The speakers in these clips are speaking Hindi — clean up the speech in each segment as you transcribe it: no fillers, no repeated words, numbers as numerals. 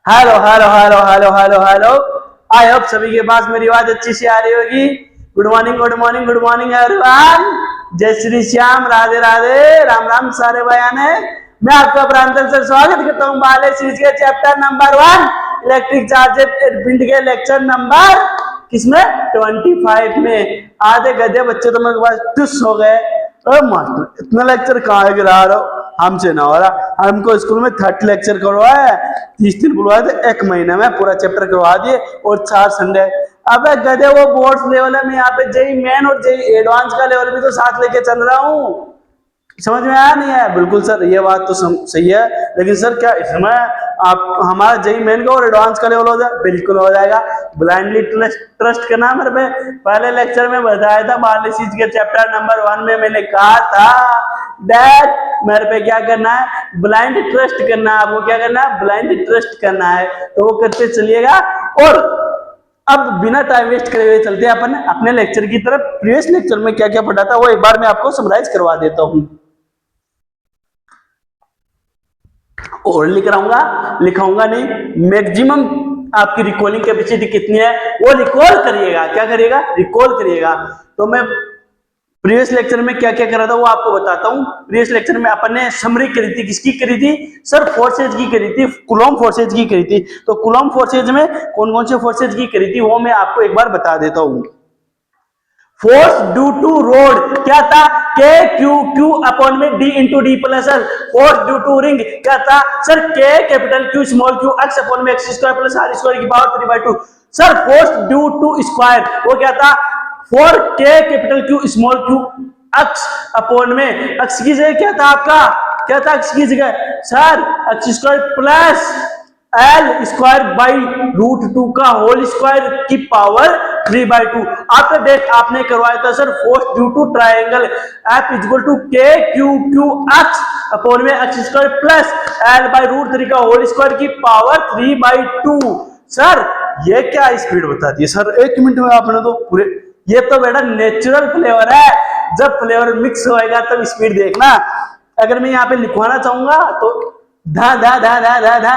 Hello hello hello hello hello hello. I hope सभी के पास मेरी आवाज अच्छी से आ रही होगी। Good morning good morning good morning everyone. जय श्री श्याम, राधे राधे, राम राम सारे बयाने। मैं आपका प्रांतन से स्वागत करता हूँ बाले सीरीज के चैप्टर नंबर 1 इलेक्ट्रिक चार्जेस पिंड के लेक्चर नंबर किसमें 25 में। आधे गधे बच्चे तो मेरे पास टुस हो गए। मास्टर इतना लेक्चर कहाँ गिरा रहे हो, हमसे ना हो रहा। हमको स्कूल में 30 लेक्चर करवाए, 30 दिन बुलवाए थे, एक महीने में पूरा चैप्टर करवा दिए और 4 संडे। अबे गधे वो बोर्ड्स लेवल है, मैं यहाँ पे जेई मेन और जेई एडवांस का लेवल भी तो साथ लेके चल रहा हूँ। समझ में आया नहीं है? बिल्कुल सर, ये बात तो सही है, लेकिन सर क्या इसमें आप हमारा जेई मेन का और एडवांस का लेवल हो जाए? बिल्कुल हो जाएगा। ब्लाइंडली ट्रस्ट करना मेरे पे। पहले लेक्चर में बताया था बायोलॉजी के चैप्टर नंबर 1 में मैंने कहा था डैड मेरे पे क्या करना है, ब्लाइंड ट्रस्ट करना है। आपको क्या करना है? ब्लाइंड ट्रस्ट करना है। तो वो करते चलिएगा। और अब बिना टाइम वेस्ट करे हुए चलते हैं अपन अपने लेक्चर की तरफ। प्रीवियस लेक्चर में क्या क्या पढ़ा था वो एक बार मैं आपको समराइज करवा देता हूँ और लिखाऊंगा नहीं। मैक्सिमम आपकी रिकॉलिंग कैपेसिटी कितनी है वो रिकॉल करिएगा। क्या करिएगा? रिकॉल करिएगा। तो मैं प्रीवियस लेक्चर में क्या क्या करा था वो आपको बताता हूँ। प्रीवियस लेक्चर में अपन ने समरी करी थी, किसकी करी थी सर? फोर्सेज की करी थी, कूलॉम फोर्सेज की करी थी। तो कूलॉम फोर्सेज में कौन कौन से फोर्सेज की करी थी वो मैं आपको एक बार बता देता हूँ। फोर्स ड्यू टू रोड क्या था? के क्यू क्यू अपॉन में D into D plus L. Force due to ring क्या था sir? K capital Q small Q X upon में X square plus R square की power 3/2। Sir force due to square वो क्या था? Four K capital Q small Q X upon में एक्स की जगह क्या था आपका? क्या था एक्स की जगह sir? X square plus L square by √2 का होल स्क्वायर की पावर 3/2। आफ्टर डेट आपने करवाया था sir force due to triangle F equal to K Q Q X upon में X square plus L by √3 का होल स्क्वायर की पावर 3/2। सर ये क्या स्पीड बताती है सर? 1 मिनट में आपने तो पूरे, ये तो बेटा नेचुरल फ्लेवर है। जब फ्लेवर मिक्स होएगा तब स्पीड देखना। अगर मैं यहाँ पे लिखवाना चाहूंगा तो धा धा धा धा धा धा,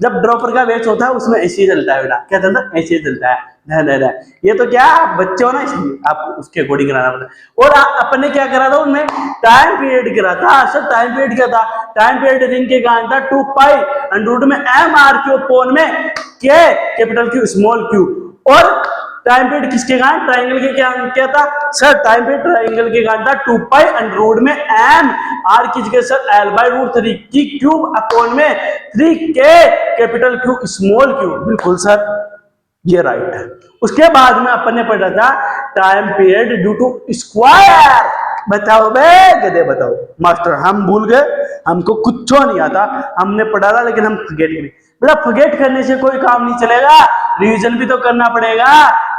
जब ड्रॉपर का वेट होता है उसमें ऐसे ही चलता है बेटा। क्या चलता है? ऐसे ही चलता है धा धा धा। ये तो क्या आप बच्चे हो ना, इसलिए आप उसके अकॉर्डिंग कराना पड़ता है। और अपन ने क्या करा था उनमें? टाइम पीरियड करा था सर। टाइम पीरियड क्या था? टाइम पीरियड रिंग के कारण था 2 पाई अंडर में एम आर क्यू अपॉन में के कैपिटल क्यू स्मॉल क्यू। और टाइम पीरियड किसके कारण? ट्राइंगल के क्या था सर? टाइम पीरियड ट्राइंगल के कारण था 2 पाई अंडर में एम आर की जगह सर एल बाई √3 की क्यूब अपॉन में 3 के कैपिटल क्यू स्मॉल क्यू। बिल्कुल सर, ये राइट है। उसके बाद में अपन ने पढ़ा था time period due to square. बताओ बे गधे बताओ। मास्टर हम भूल गए, हमको कुछ नहीं आता। हमने पढ़ा था लेकिन हम फॉरगेट करें। बेटा फॉरगेट करने से कोई काम नहीं चलेगा, रिवीजन भी तो करना पड़ेगा।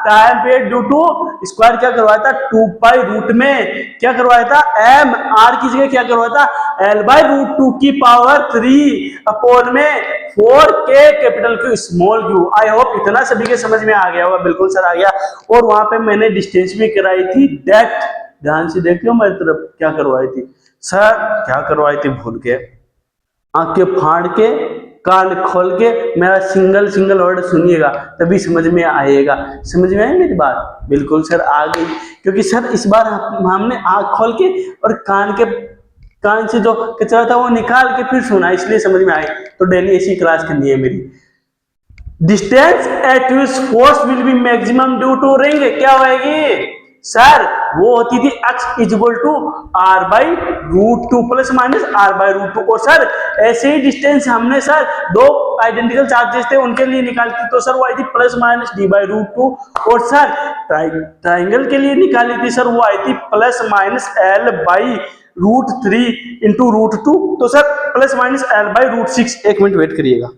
Time period due to square क्या करवाया था? 2 पाई रूट में क्या करवाया था? एम आर की जगह क्या करवाया था? एल बाई √2 की पावर 3 अपॉन में 4 के capital Q small Q. I hope इतना सभी के समझ में आ गया होगा। बिल्कुल सर आ गया। और वहां पे मैंने डिस्टेंस भी कराई थी डेप्थ। ध्यान से देखियो मेरी तरफ क्या करवाई थी सर। क्या करवाई थी भूल के। आंखें फाड़ के कान खोल के मेरा सिंगल सिंगल वर्ड सुनिएगा तभी समझ में आएगा। समझ में आई मेरी बात? बिल्कुल सर आ गई। क्योंकि सर इस बार हमने आंख खोल के और कान से जो कचरा था वो निकाल के फिर सुना, इसलिए समझ में आई। तो डेली ऐसी क्लास करनी है मेरी। Distance at which force will be maximum due to ring क्या होगी सर? वो होती थी x equal to r by √2 plus minus r by √2। और सर ऐसे ही डिस्टेंस हमने सर दो आइडेंटिकल चार्जेस थे उनके लिए निकाली थी। तो सर वो आई थी प्लस माइनस d बाई √2। और सर ट्राइंगल के लिए निकाली थी सर वो आई थी plus minus l by √3 into √2। तो sir plus minus l by √6। 1 minute wait करिएगा।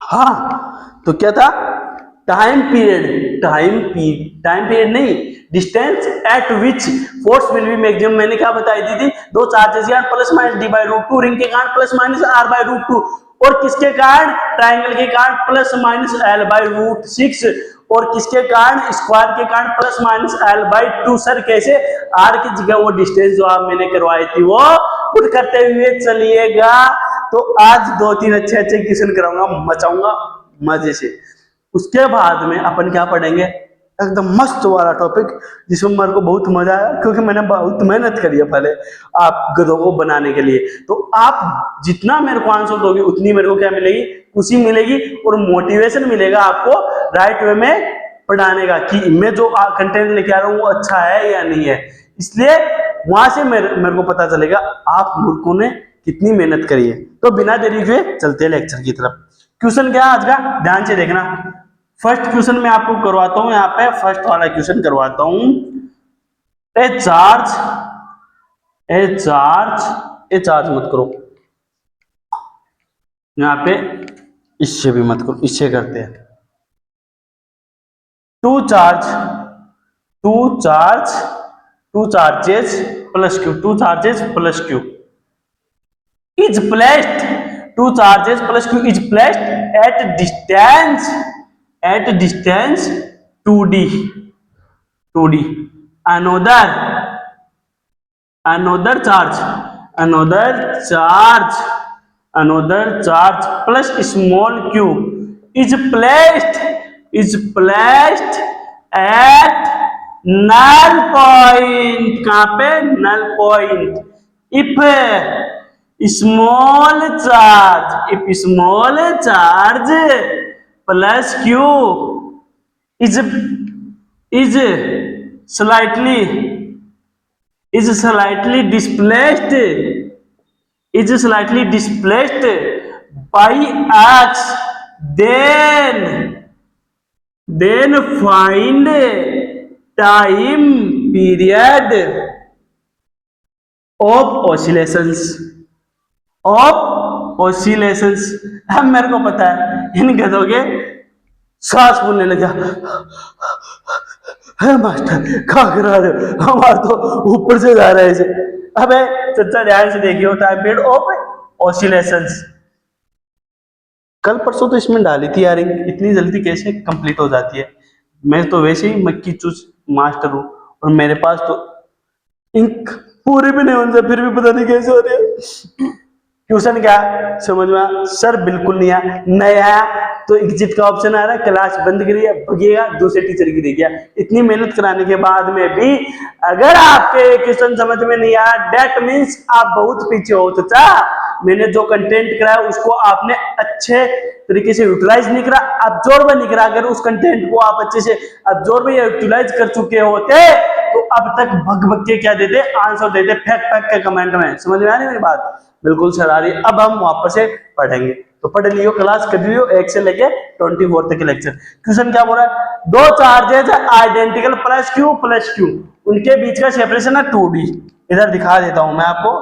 हाँ तो क्या था? टाइम पीरियड नहीं, distance at which force will be maximum. मैंने क्या बताई थी? दो चार्जेस के कारण plus minus d by √2, ring के कारण प्लस माइनस r बाई √2 और किसके कारण? ट्राइंगल के कारण प्लस माइनस l बाई √6। और किसके कारण, स्क्वायर के कारण plus minus l by 2। Sir कैसे, r की जगह वो डिस्टेंस जो आप मैंने करवाई थी वो पुट करते हुए चलिएगा। तो आज 2-3 अच्छे अच्छे क्वेश्चन कराऊंगा, मचाऊंगा मजे से। उसके बाद में अपन क्या पढ़ेंगे, एकदम मस्त वाला टॉपिक जिसमें मेरे को बहुत मजा आया, क्योंकि मैंने बहुत मेहनत करी है पहले आप गधों को बनाने के लिए। तो आप जितना मेरे को आंसर दोगे उतनी मेरे को क्या मिलेगी, खुशी मिलेगी और मोटिवेशन मिलेगा आपको राइट वे में पढ़ाने का, कि मैं जो कंटेंट लेके आ रहा हूँ वो अच्छा है या नहीं है। इसलिए वहां से मेरे को पता चलेगा आप मूर्खों ने कितनी मेहनत करी है। तो बिना देरी हुए चलते हैं लेक्चर की तरफ। क्वेश्चन क्या है आज का, ध्यान से देखना। फर्स्ट क्वेश्चन मैं आपको करवाता हूं, यहाँ पे फर्स्ट वाला क्वेश्चन करवाता हूं। ए चार्ज मत करो यहाँ पे, इससे भी मत करो, इससे करते हैं। Two charges plus Q is placed, two charges plus q is placed at distance 2d another charge plus small q is placed at null point। कहां पे, null point। if small charge plus q is slightly displaced by x, then find time period of oscillations। अब मेरे को पता है इन गधों के सांस फूलने लगा। है मास्टर क्या करा रहे हो, हमारा तो ऊपर से जा रहा है इसे। अबे चचा ध्यान से देखियो, टाइम पीरियड ऑफ ऑसिलेशंस। कल परसों तो इसमें डाली थी यार, इतनी जल्दी कैसे कंप्लीट हो जाती है। मैं तो वैसे ही मक्की चूस मास्टर हूँ और मेरे पास तो इंक पूरी भी नहीं होने से फिर भी पता नहीं कैसे हो रही है। क्वेश्चन क्या है समझ में, सर बिल्कुल नहीं आया, नहीं आया तो एग्जिट का ऑप्शन आ रहा है, क्लास बंद करिए, भगिएगा, दूसरे टीचर की देखिए। इतनी मेहनत कराने के बाद में भी अगर आपके क्वेश्चन समझ में नहीं आया, दैट मीन्स आप बहुत पीछे हो चाचा। मैंने जो कंटेंट कराया उसको आपने अच्छे तरीके से यूटिलाइज नहीं करा, अब्जॉर्ब नहीं करा। अगर उस कंटेंट को आप अच्छे से अब्जॉर्ब या यूटिलाइज कर चुके होते तो अब तक भग के क्या देते, आंसर देते फेंक के कमेंट में। समझ में आ रही मेरी बात, बिल्कुल सर आ रही। अब हम वापस से पढ़ेंगे, तो पढ़ लियो, क्लास कर लियो 1 से लेके 24 तक के लेक्चर। क्वेश्चन क्या बोल रहा है, दो चार्जेज आइडेंटिकल प्लस क्यू, उनके बीच का सेपरेशन है 2d। इधर दिखा देता हूं मैं आपको,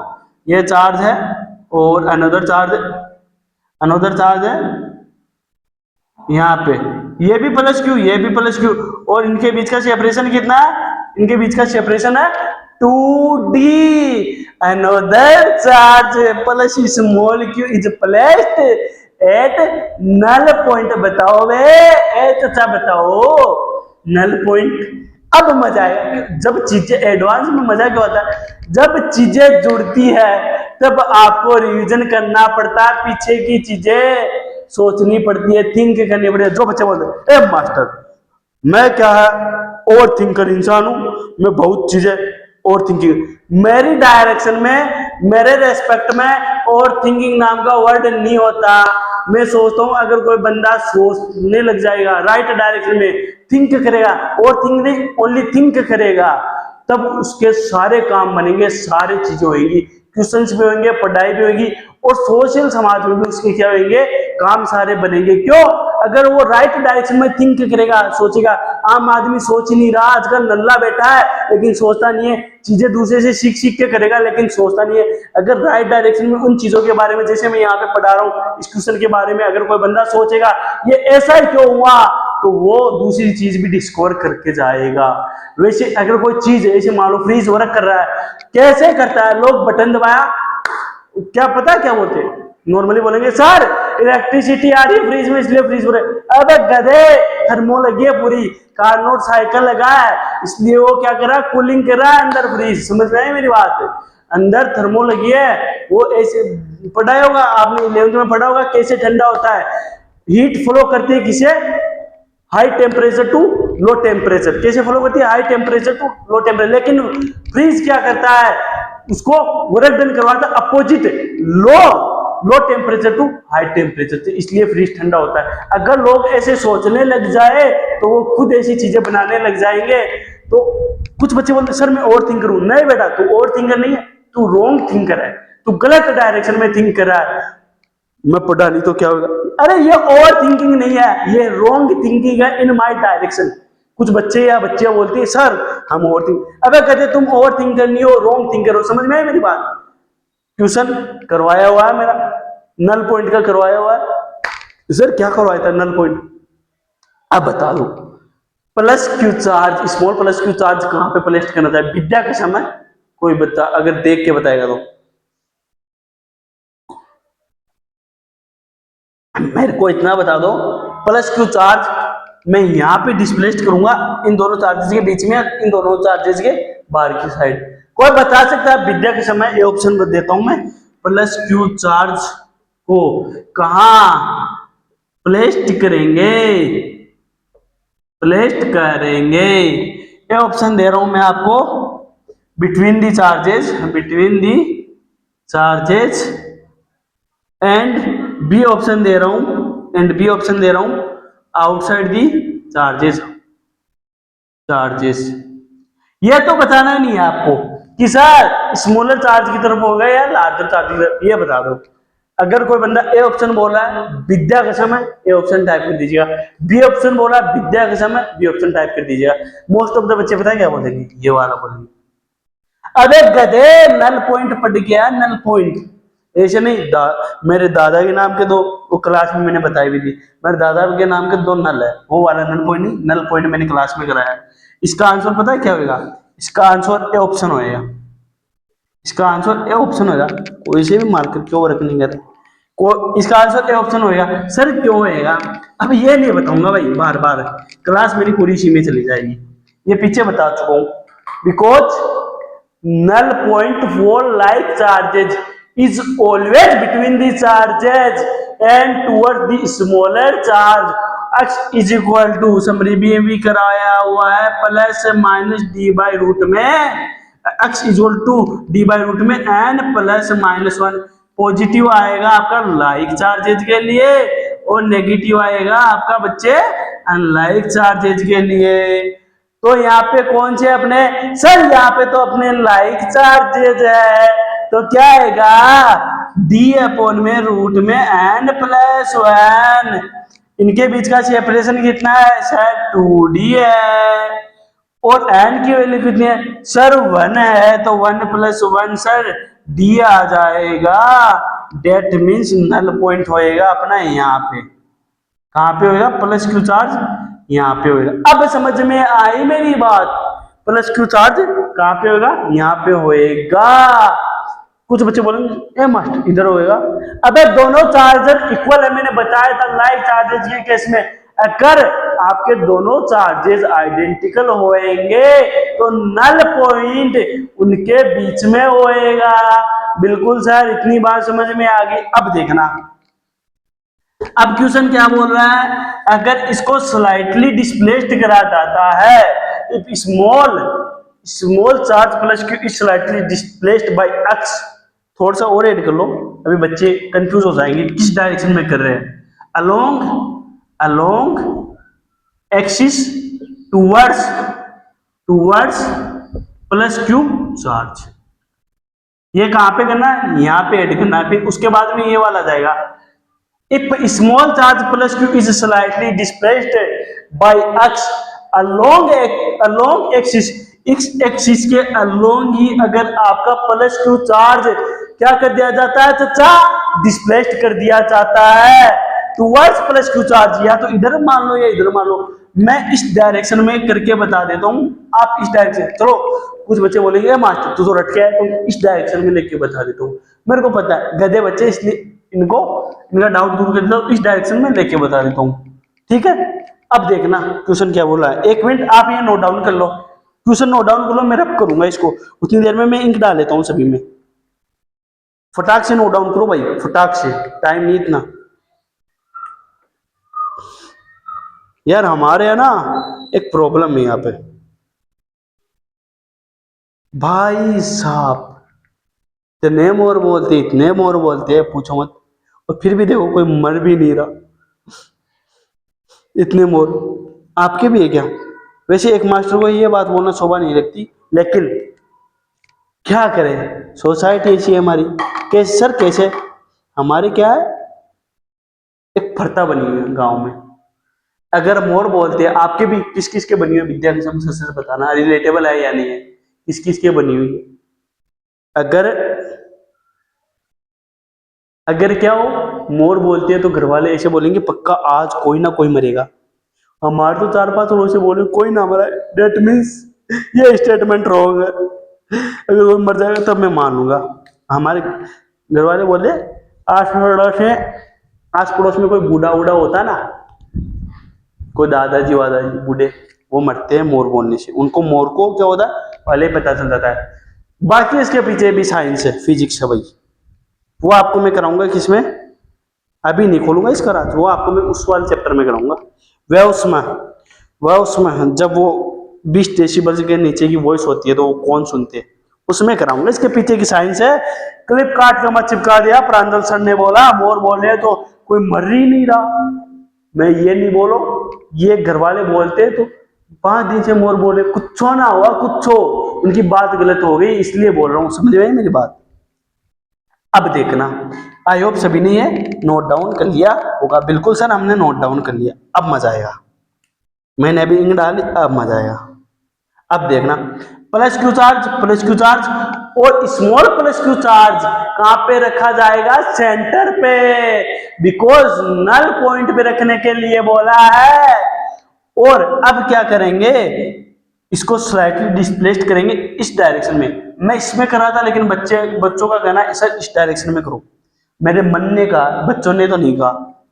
ये चार्ज है और अनदर चार्ज है यहाँ पे, ये भी प्लस क्यू और इनके बीच का सेपरेशन कितना है, इनके बीच का सेपरेशन है 2d। Another charge plus small q is placed at null point. बताओ बे चाचा, बताओ नल पॉइंट। अब मजा आएगा, जब चीजें एडवांस में मजा क्या होता है, जब चीजें जुड़ती है तब आपको रिवीजन करना पड़ता है, पीछे की चीजें सोचनी पड़ती है, थिंक करनी पड़ती है। जो बच्चे बोलते हैं मास्टर मैं क्या है ओवर थिंकर इंसान हूं, मैं बहुत चीजें ओवर थिंकिंग, मेरी डायरेक्शन में, मेरे रेस्पेक्ट में ओवर थिंकिंग नाम का वर्ड नहीं होता। मैं सोचता हूं अगर कोई बंदा सोचने लग जाएगा राइट डायरेक्शन में, थिंक करेगा, और थिंक नहीं ओनली थिंक करेगा, तब उसके सारे काम बनेंगे, सारी चीजें होंगी, क्वेश्चंस भी होंगे, पढ़ाई भी होगी और सोशल समाज में भी उसके क्या होंगे, काम सारे बनेंगे। क्यों, अगर वो राइट डायरेक्शन में थिंक करेगा, सोचेगा। आम आदमी सोच ही नहीं रहा, आजकल नल्ला बैठा है लेकिन सोचता नहीं है, चीजें दूसरे से सीख के करेगा लेकिन सोचता नहीं है। अगर राइट डायरेक्शन में उन चीजों के बारे में, जैसे मैं यहाँ पे पढ़ा रहा हूँ इस क्वेश्चन के बारे में, अगर कोई बंदा सोचेगा ये ऐसा ही क्यों हुआ, तो वो दूसरी चीज भी डिस्कवर करके जाएगा। वैसे अगर कोई चीज ऐसे मान लो फ्रीज वर्क कर रहा है, कैसे करता है, लोग बटन दबाया, क्या पता क्या बोलते हैं, नॉर्मली बोलेंगे सर इलेक्ट्रिसिटी आ रही है फ्रीज में इसलिए फ्रीज हो रहा है। अबे गधे, थर्मो लगी है पूरी, कार्नोट साइकिल लगा है, इसलिए वो क्या कर रहा है, कूलिंग कर रहा है अंदर फ्रीज। समझ में आई मेरी बात? अंदर थर्मो लगी है, वो ऐसे पढ़ा होगा आपने 11th में पढ़ा होगा कैसे ठंडा होता है। हीट फ्लो करती है किसे, high temperature to low temperature. कैसे फ्लो करती है, high temperature to low temperature. लेकिन फ्रीज क्या करता है, उसको वर्क डन करवाता है opposite, low temperature to high temperature, तो इसलिए फ्रीज ठंडा होता है। अगर लोग ऐसे सोचने लग जाए तो वो खुद ऐसी चीजें बनाने लग जाएंगे। तो कुछ बच्चे बोलते सर मैं ओवर थिंकर हूं। नहीं बेटा, तू ओवर थिंकर नहीं है, तू रॉन्ग थिंकर है, तू गलत डायरेक्शन में थिंक कर रहा है। मैं पढ़ा नहीं तो क्या होगा, अरे ये ओवर थिंकिंग नहीं है, ये रॉन्ग थिंकिंग है इन माय डायरेक्शन। कुछ बच्चे या बच्चियां बोलती है सर हम ओवर थिंक, अबे कहते तुम ओवर थिंकर नहीं हो, रॉन्ग थिंकर हो। समझ में आई मेरी बात? ट्यूशन करवाया हुआ है मेरा, नल पॉइंट का करवाया हुआ है। सर क्या करवाया था नल पॉइंट, अब बता दो। Plus Q charge, small plus Q charge कहां पे प्लेस करना था, विद्या के समय? कोई बता अगर देख के बताएगा तो मेरे को इतना बता दो। प्लस क्यू चार्ज मैं यहां पे डिस्प्लेस्ड करूंगा इन दोनों चार्जेस के बीच में, इन दोनों चार्जेस के बाहर की साइड। कोई बता सकता है विद्या के समय? ये ऑप्शन देता हूं मैं, प्लस क्यू चार्ज को कहां प्लेस्ड करेंगे, प्लेस्ड करेंगे। ये ऑप्शन दे रहा हूं मैं आपको, between the charges, between the charges, and B option दे रहा हूं, एंड बी ऑप्शन दे रहा हूं आउटसाइड दी चार्जेस, चार्जेस। ये तो बताना नहीं है आपको कि सर स्मॉलर चार्ज की तरफ होगा या लार्जर चार्ज की तरफ, ये बता दो। अगर कोई बंदा ए ऑप्शन बोला है विद्या का समय, ए ऑप्शन टाइप कर दीजिएगा। बी ऑप्शन बोला विद्या का समय, बी ऑप्शन टाइप कर दीजिएगा। मोस्ट ऑफ द बच्चे पता है क्या बोलेंगे, ये वाला बोलेंगे। अबे गधे नल पॉइंट पढ़ गया, नल पॉइंट ऐसे नहीं। मेरे दादा के नाम के दो, वो क्लास में मैंने बताई भी थी, मेरे दादा के नाम के दो नल है, वो वाला नल पॉइंट नहीं, नल पॉइंट मैंने क्लास में कराया। इसका आंसर पता है क्या होगा, इसका आंसर ए ऑप्शन होएगा, इसका आंसर ए ऑप्शन होगा। कोई से भी मार्कर क्यों वर्क नहीं कर रहा, इसका आंसर ए ऑप्शन होएगा। सर क्यों होएगा, अब ये नहीं बताऊंगा भाई, बार बार क्लास मेरी पूरी इसी में चली जाएगी, ये पीछे बता चुका हूं। Because null point for like charges is always between the charges and towards the smaller charge। x is equal to summary भी कराया हुआ है, plus minus D by root में, x is equal to D by root में n प्लस -1। पॉजिटिव आएगा आपका लाइक चार्जेज के लिए और नेगेटिव आएगा आपका बच्चे अनलाइक चार्जेज के लिए। तो यहाँ पे कौन से अपने, सर यहाँ पे तो अपने लाइक चार्जेज है, तो क्या आएगा डी अपॉन में रूट में n प्लस 1। इनके बीच का सेपरेशन कितना है सर, 2d है। और n की वैल्यू कितनी है सर, 1 है, तो 1 प्लस 1 सर d आ जाएगा। डेट मीन्स नल पॉइंट होएगा अपना यहाँ पे, कहाँ पे होएगा, प्लस क्यू चार्ज यहाँ पे होएगा। अब समझ में आई मेरी बात, प्लस क्यू चार्ज कहाँ पे होगा, यहाँ पे होएगा। कुछ बच्चे बोलेंगे ए मास्टर इधर होएगा, अबे दोनों चार्जर इक्वल है, मैंने बताया था लाइक चार्जेस के केस में। अगर आपके दोनों चार्जेस आइडेंटिकल होएंगे तो नल पॉइंट उनके बीच में होएगा। बिल्कुल सर, इतनी बात समझ में आ गई। अब देखना, अब क्वेश्चन क्या बोल रहा है, अगर इसको स्लाइटली डिस्प्लेस्ड करा जाता है, if small charge plus Q is slightly displaced by x. थोड़ा सा और ऐड कर लो, अभी बच्चे कंफ्यूज हो जाएंगे किस डायरेक्शन में कर रहे हैं। Along axis towards plus Q charge, ये कहां पे करना है, यहां पे ऐड करना है। फिर उसके बाद में ये वाला जाएगा, if small charge plus q is slightly displaced by x along axis, x axis के along ही अगर आपका प्लस क्यू चार्ज क्या कर दिया जाता है चाचा, डिस्प्लेस्ड कर दिया जाता है टुवर्ड्स प्लस क्यू चार्ज। या तो इधर मान लो या इधर मान लो, मैं इस डायरेक्शन में करके बता देता हूं, आप इस डायरेक्शन। चलो कुछ बच्चे बोलेंगे मास्टर तू तो रट के आए, तुम इस डायरेक्शन में लेके बता देता हूं। मेरे को पता है गधे बच्चे, इसलिए इनका डाउट दूर कर देता हूं, इस डायरेक्शन में लेके बता देता हूं, ठीक है। अब देखना क्वेश्चन क्या बोला है, 1 मिनट आप ये नोट डाउन कर लो, क्वेश्चन नोट डाउन कर लो, मैं रब करूंगा इसको, उतनी देर में मैं इंक डाल लेता हूं सभी में। फटाक से नोट डाउन करो भाई, फटाक से, टाइम नहीं इतना यार। हमारे है ना एक प्रॉब्लम है यहाँ पे भाई साहब, इतने मोर बोलते, इतने मोर बोलते हैं पूछो मत, और फिर भी देखो कोई मर भी नहीं रहा, इतने मोर। आपके भी है क्या? वैसे एक मास्टर को ये बात बोलना शोभा नहीं लगती, लेकिन क्या करें, सोसाइटी ऐसी है हमारी। कैसे सर, कैसे? हमारे क्या है, एक प्रथा बनी हुई है गांव में, अगर मोर बोलते हैं, आपके भी किस किस के बनी हुई विद्या के सच से बताना, रिलेटेबल है या नहीं है, किस किस के बनी हुई है। अगर अगर क्या हो, मोर बोलते हैं तो घर वाले ऐसे बोलेंगे पक्का आज कोई ना कोई मरेगा। हमारे तो 4-5 लोगों से बोले कोई ना मरा, डेट मीन्स ये स्टेटमेंट रॉन्ग है, अगर कोई मर जाएगा तब मैं मानूंगा। हमारे घर वाले बोले आस पड़ोस में कोई बूढ़ा वूढ़ा होता ना, कोई दादाजी वादाजी बूढ़े, वो मरते हैं मोर बोलने से, उनको मोर को क्या होता है पहले ही पता चल जाता है। बाकी इसके पीछे भी साइंस है, फिजिक्स है भाई, वो आपको मैं कराऊंगा किसमें, अभी नहीं खोलूंगा इसका राज, वो आपको मैं उस वाले चैप्टर में कराऊंगा। वह उसमें जब वो 20 डेसिबल के नीचे की वॉइस होती है तो वो कौन सुनते हैं, उसमें कराऊंगा, इसके पीछे की साइंस है। क्लिप काट के मत चिपका दिया, प्रांजल सर ने बोला मोर बोले तो कोई मर ही नहीं रहा, मैं ये नहीं बोलो, ये घर वाले बोलते तो 5 दिन से मोर बोले, कुछ ना हुआ, कुछ हो, उनकी बात गलत हो गई इसलिए बोल रहा हूं, समझ में आई मेरी बात। अब देखना, आई होप सभी ने ये नोट डाउन कर लिया होगा। बिल्कुल सर हमने नोट डाउन कर लिया, अब मजा आएगा, मैंने अभी इंक डाली, अब मजा आएगा। अब देखना, प्लस क्यू चार्ज और स्मॉल प्लस क्यू चार्ज कहां पे रखा जाएगा, सेंटर पे, बिकॉज नल पॉइंट पे रखने के लिए बोला है। और अब क्या करेंगे, इसको स्लाइटली डिस्प्लेस्ड करेंगे इस डायरेक्शन में। मैं इसमें कर रहा था लेकिन बच्चों का कहना है सर इस डायरेक्शन में करो, मेरे मन ने कहा, बच्चों ने तो नहीं कहा।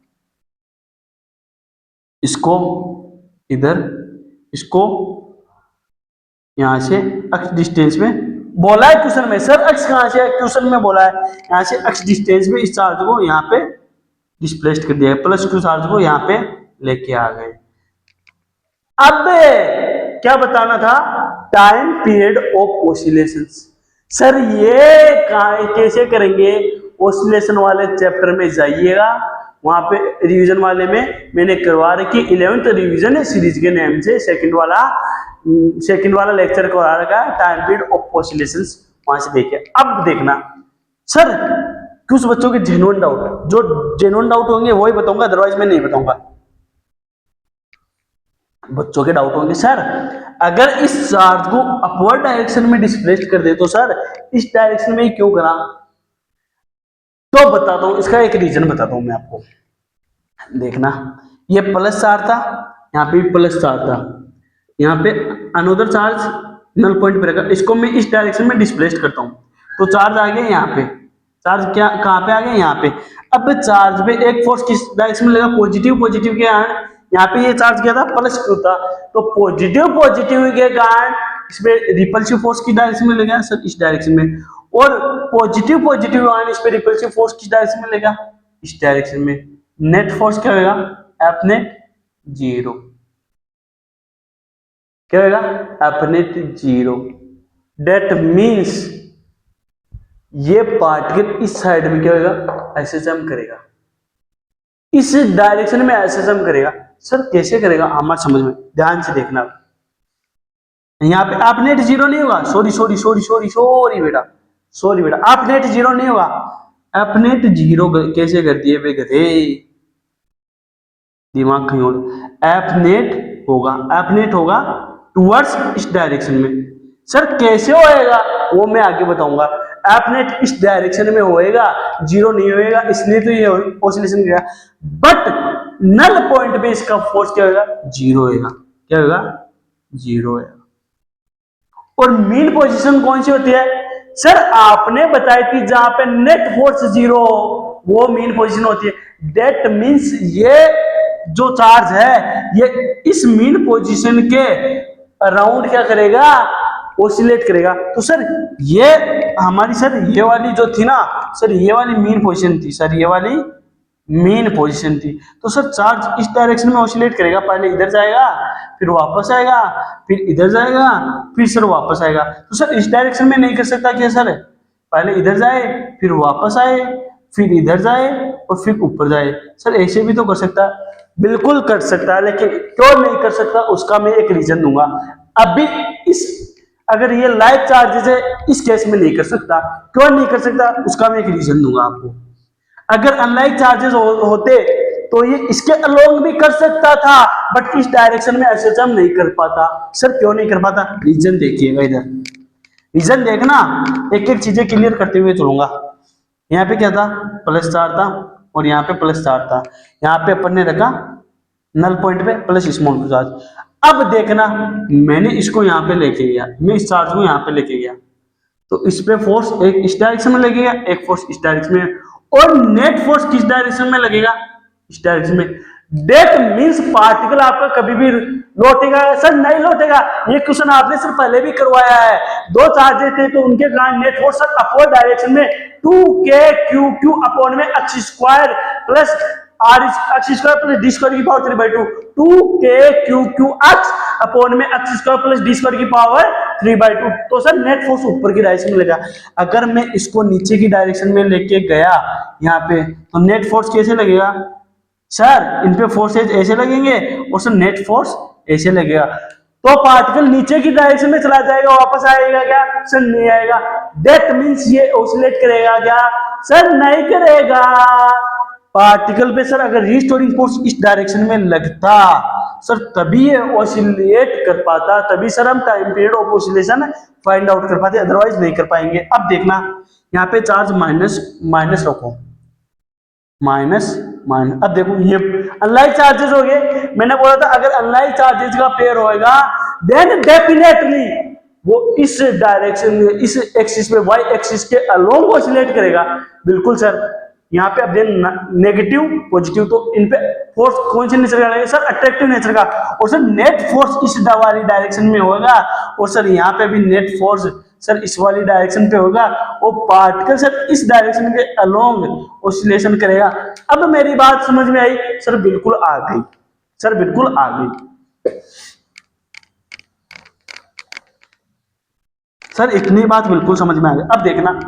इसको इधर, इसको यहां से अक्ष डिस्टेंस में बोला है क्वेश्चन में, सर अक्ष कहां से है, क्वेश्चन में बोला है यहां से अक्ष डिस्टेंस में इस चार्ज को यहां पे डिस्प्लेस्ड कर दिया, प्लस क्यू चार्ज को यहां पे लेके आ गए। अब क्या बताना था, time period of oscillations. Sir ये कैसे करेंगे, ऑसिलेशन वाले चैप्टर में जाइएगा, वहां पे रिवीजन वाले में मैंने करवा रखी 11th रिवीजन है सीरीज के नेम से, सेकंड वाला लेक्चर करवा रखा है टाइम पीरियड ऑफ ऑसिलेशंस, वहां से देखिए। अब देखना सर कुछ बच्चों के जेन्युइन डाउट, जो जेन्युइन डाउट होंगे वही बताऊंगा, अदरवाइज मैं नहीं बताऊंगा। बच्चों के डाउट होंगे सर अगर इस चार्ज को अपवर्ड डायरेक्शन में डिस्प्लेस्ड कर दे तो सर इस डायरेक्शन में ही क्यों करा, तो बताता हूं, इसका एक रीजन बताता हूं मैं आपको। देखना, ये प्लस चार्ज था, यहाँ पे भी प्लस चार्ज था, यहाँ पे अनदर चार्ज नल पॉइंट पे रखा, इसको मैं इस डायरेक्शन में डिस्प्लेस्ड करता हूं तो चार्ज आ गया यहाँ पे, चार्ज क्या कहां पे आ गया, यहाँ पे। अब चार्ज पे एक फोर्स किस डायरेक्शन में लगा, पॉजिटिव के कारण, यहाँ पे ये चार्ज क्या था, प्लस क्यू था, तो पॉजिटिव के कारण इसमें रिपल्सिव फोर्स की डायरेक्शन में लगा सर इस डायरेक्शन में, और पॉजिटिव आयन इस पे रिपल्सिव फोर्स किस डायरेक्शन में लगा, इस डायरेक्शन में। नेट फोर्स क्या होगा, एफ नेट 0, क्या होगा, एफ नेट 0। डेट मीन्स ये पार्टिकल इस साइड में क्या होगा, एसएसएम करेगा, इस डायरेक्शन में एसएसएम करेगा। सर कैसे करेगा, हमारे समझ में, ध्यान से देखना। यहाँ पे आप नेट 0 नहीं होगा, सॉरी बेटा, आप नेट 0 नहीं होगा, आप नेट 0 कैसे कर दिए बे गधे, दिमाग कहीं और। एफ नेट होगा टुवर्ड्स इस डायरेक्शन में। सर कैसे होएगा वो मैं आगे बताऊंगा। एफ नेट इस डायरेक्शन में होएगा, 0 नहीं होएगा, इसलिए तो ये ऑसिलेशन गया, बट नल पॉइंट पे इसका फोर्स क्या होगा, 0 होएगा, क्या होगा, 0 होएगा। और मीन पोजीशन कौन सी होती है, सर आपने बताई थी जहां पे नेट फोर्स 0 वो मीन पोजीशन होती है। दैट मींस ये जो चार्ज है ये इस मीन पोजीशन के अराउंड क्या करेगा, ऑसिलेट करेगा। तो सर ये हमारी सर ये वाली जो थी ना सर, ये वाली मीन पोजीशन थी सर, ये वाली मीन पोजीशन थी। तो सर चार्ज इस डायरेक्शन में ऑसिलेट करेगा, पहले इधर जाएगा फिर वापस आएगा, फिर इधर जाएगा फिर सर वापस आएगा। तो सर इस डायरेक्शन में नहीं कर सकता क्या सर, पहले इधर जाए फिर वापस आए फिर इधर जाए और फिर ऊपर जाए। सर ऐसे भी तो कर सकता है, बिल्कुल कर सकता है, लेकिन क्यों नहीं कर सकता उसका मैं एक रीजन दूंगा। अभी इस अगर ये लाइव चार्जेस है इस केस में नहीं कर सकता, क्यों नहीं कर सकता उसका मैं एक रीजन दूंगा आपको। अगर अनलाइक चार्जेस होते तो ये इसके अलोंग भी कर सकता था, बट इस डायरेक्शन में ऐसे हम नहीं कर पाता। सर क्यों नहीं कर पाता, रीजन देखिएगा, इधर रीजन देखना, एक एक चीजें क्लियर करते हुए चलूंगा। यहाँ पे क्या था, प्लस चार्ज था और यहाँ पे प्लस चार्ज था, यहाँ पे अपन ने रखा नल पॉइंट पे प्लस स्मॉल चार्ज। अब देखना मैंने इसको यहाँ पे लेके गया, मैं इस चार्ज को यहाँ पे लेके गया, तो इस पे फोर्स एक इस डायरेक्शन में लगेगा, एक फोर्स इस डायरेक्शन में, और नेट फोर्स किस डायरेक्शन में लगेगा, इस डायरेक्शन में। डेट मींस पार्टिकल आपका कभी भी लौटेगा सर, नहीं लौटेगा। ये क्वेश्चन आपने सर पहले भी करवाया है, दो चार्जेस थे तो उनके कारण net force sir upward direction में 2kq अपॉन में x square plus r x square plus d square की पावर 3/2, 2kq x अपॉन में x square plus d square की पावर 3/2। तो सर नेट फोर्स ऊपर की डायरेक्शन में लगेगा। अगर मैं इसको नीचे की डायरेक्शन में लेके गया यहाँ पे, तो नेट फोर्स कैसे लगेगा सर, इन पे फोर्सेज ऐसे लगेंगे और सर नेट फोर्स ऐसे लगेगा, तो पार्टिकल नीचे की डायरेक्शन में चला जाएगा, वापस आएगा क्या सर, नहीं आएगा। दैट मींस ये ऑसिलेट करेगा क्या सर, नहीं करेगा। पार्टिकल पे सर अगर रीस्टोरिंग फोर्स इस डायरेक्शन में लगता सर तभी ये ऑसिलेट कर पाता, तभी सर हम time period of oscillation find out कर पाते, अदरवाइज नहीं कर पाएंगे। अब देखना यहाँ पे चार्ज माइनस माइनस रखो, माइनस माइनस। अब देखो ये अनलाइक चार्जेस हो गए, मैंने बोला था अगर अनलाइक चार्जेस का पेयर होएगा देन डेफिनेटली वो इस डायरेक्शन में, इस एक्सिस में, वाई एक्सिस के अलोंग ऑसिलेट करेगा। बिल्कुल सर, यहाँ पे अब देन नेगेटिव पॉजिटिव, तो इन पे फोर्स कौन से नेचर का लगेगा सर, अट्रैक्टिव नेचर का, और सर नेट फोर्स इस वाली डायरेक्शन में होगा, और सर यहाँ पे भी नेट फोर्स सर इस वाली डायरेक्शन पे होगा, वो पार्टिकल सर इस डायरेक्शन के अलोंग ऑसिलेशन करेगा। अब मेरी बात समझ में आई सर, बिल्कुल आ गई सर, बिल्कुल आ गई सर, इतनी बात बिल्कुल समझ में आ गई। अब देखना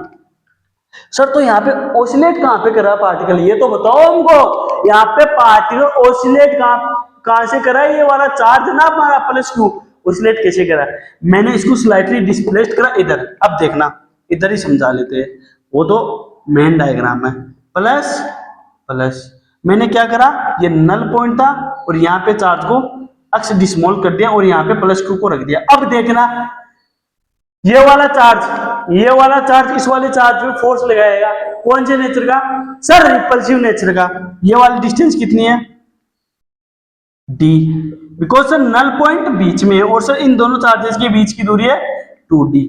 सर, तो यहाँ पे ऑसिलेट कहाँ पे कर रहा पार्टिकल, ये तो बताओ हमको। यहाँ पे पार्टिकल ऑसिलेट कहाँ से करा, ये वाला चार्ज ना हमारा प्लस क्यू, ऑसिलेट कैसे करा, मैंने इसको स्लाइटली डिस्प्लेस्ड करा इधर। अब देखना इधर ही समझा लेते हैं, वो तो मेन डायग्राम है। प्लस प्लस मैंने क्या करा, ये नल पॉइंट था और यहाँ पे चार्ज को अक्स डिस्मॉल कर दिया और यहाँ पे प्लस क्यू को रख दिया। अब देखना ये वाला चार्ज इस वाले चार्ज पे फोर्स लगाएगा, कौन से नेचर का सर, रिपल्सिव नेचर का। ये वाली डिस्टेंस कितनी है d, because sir null point बीच में है और सर इन दोनों चार्जेस के बीच की दूरी है 2d।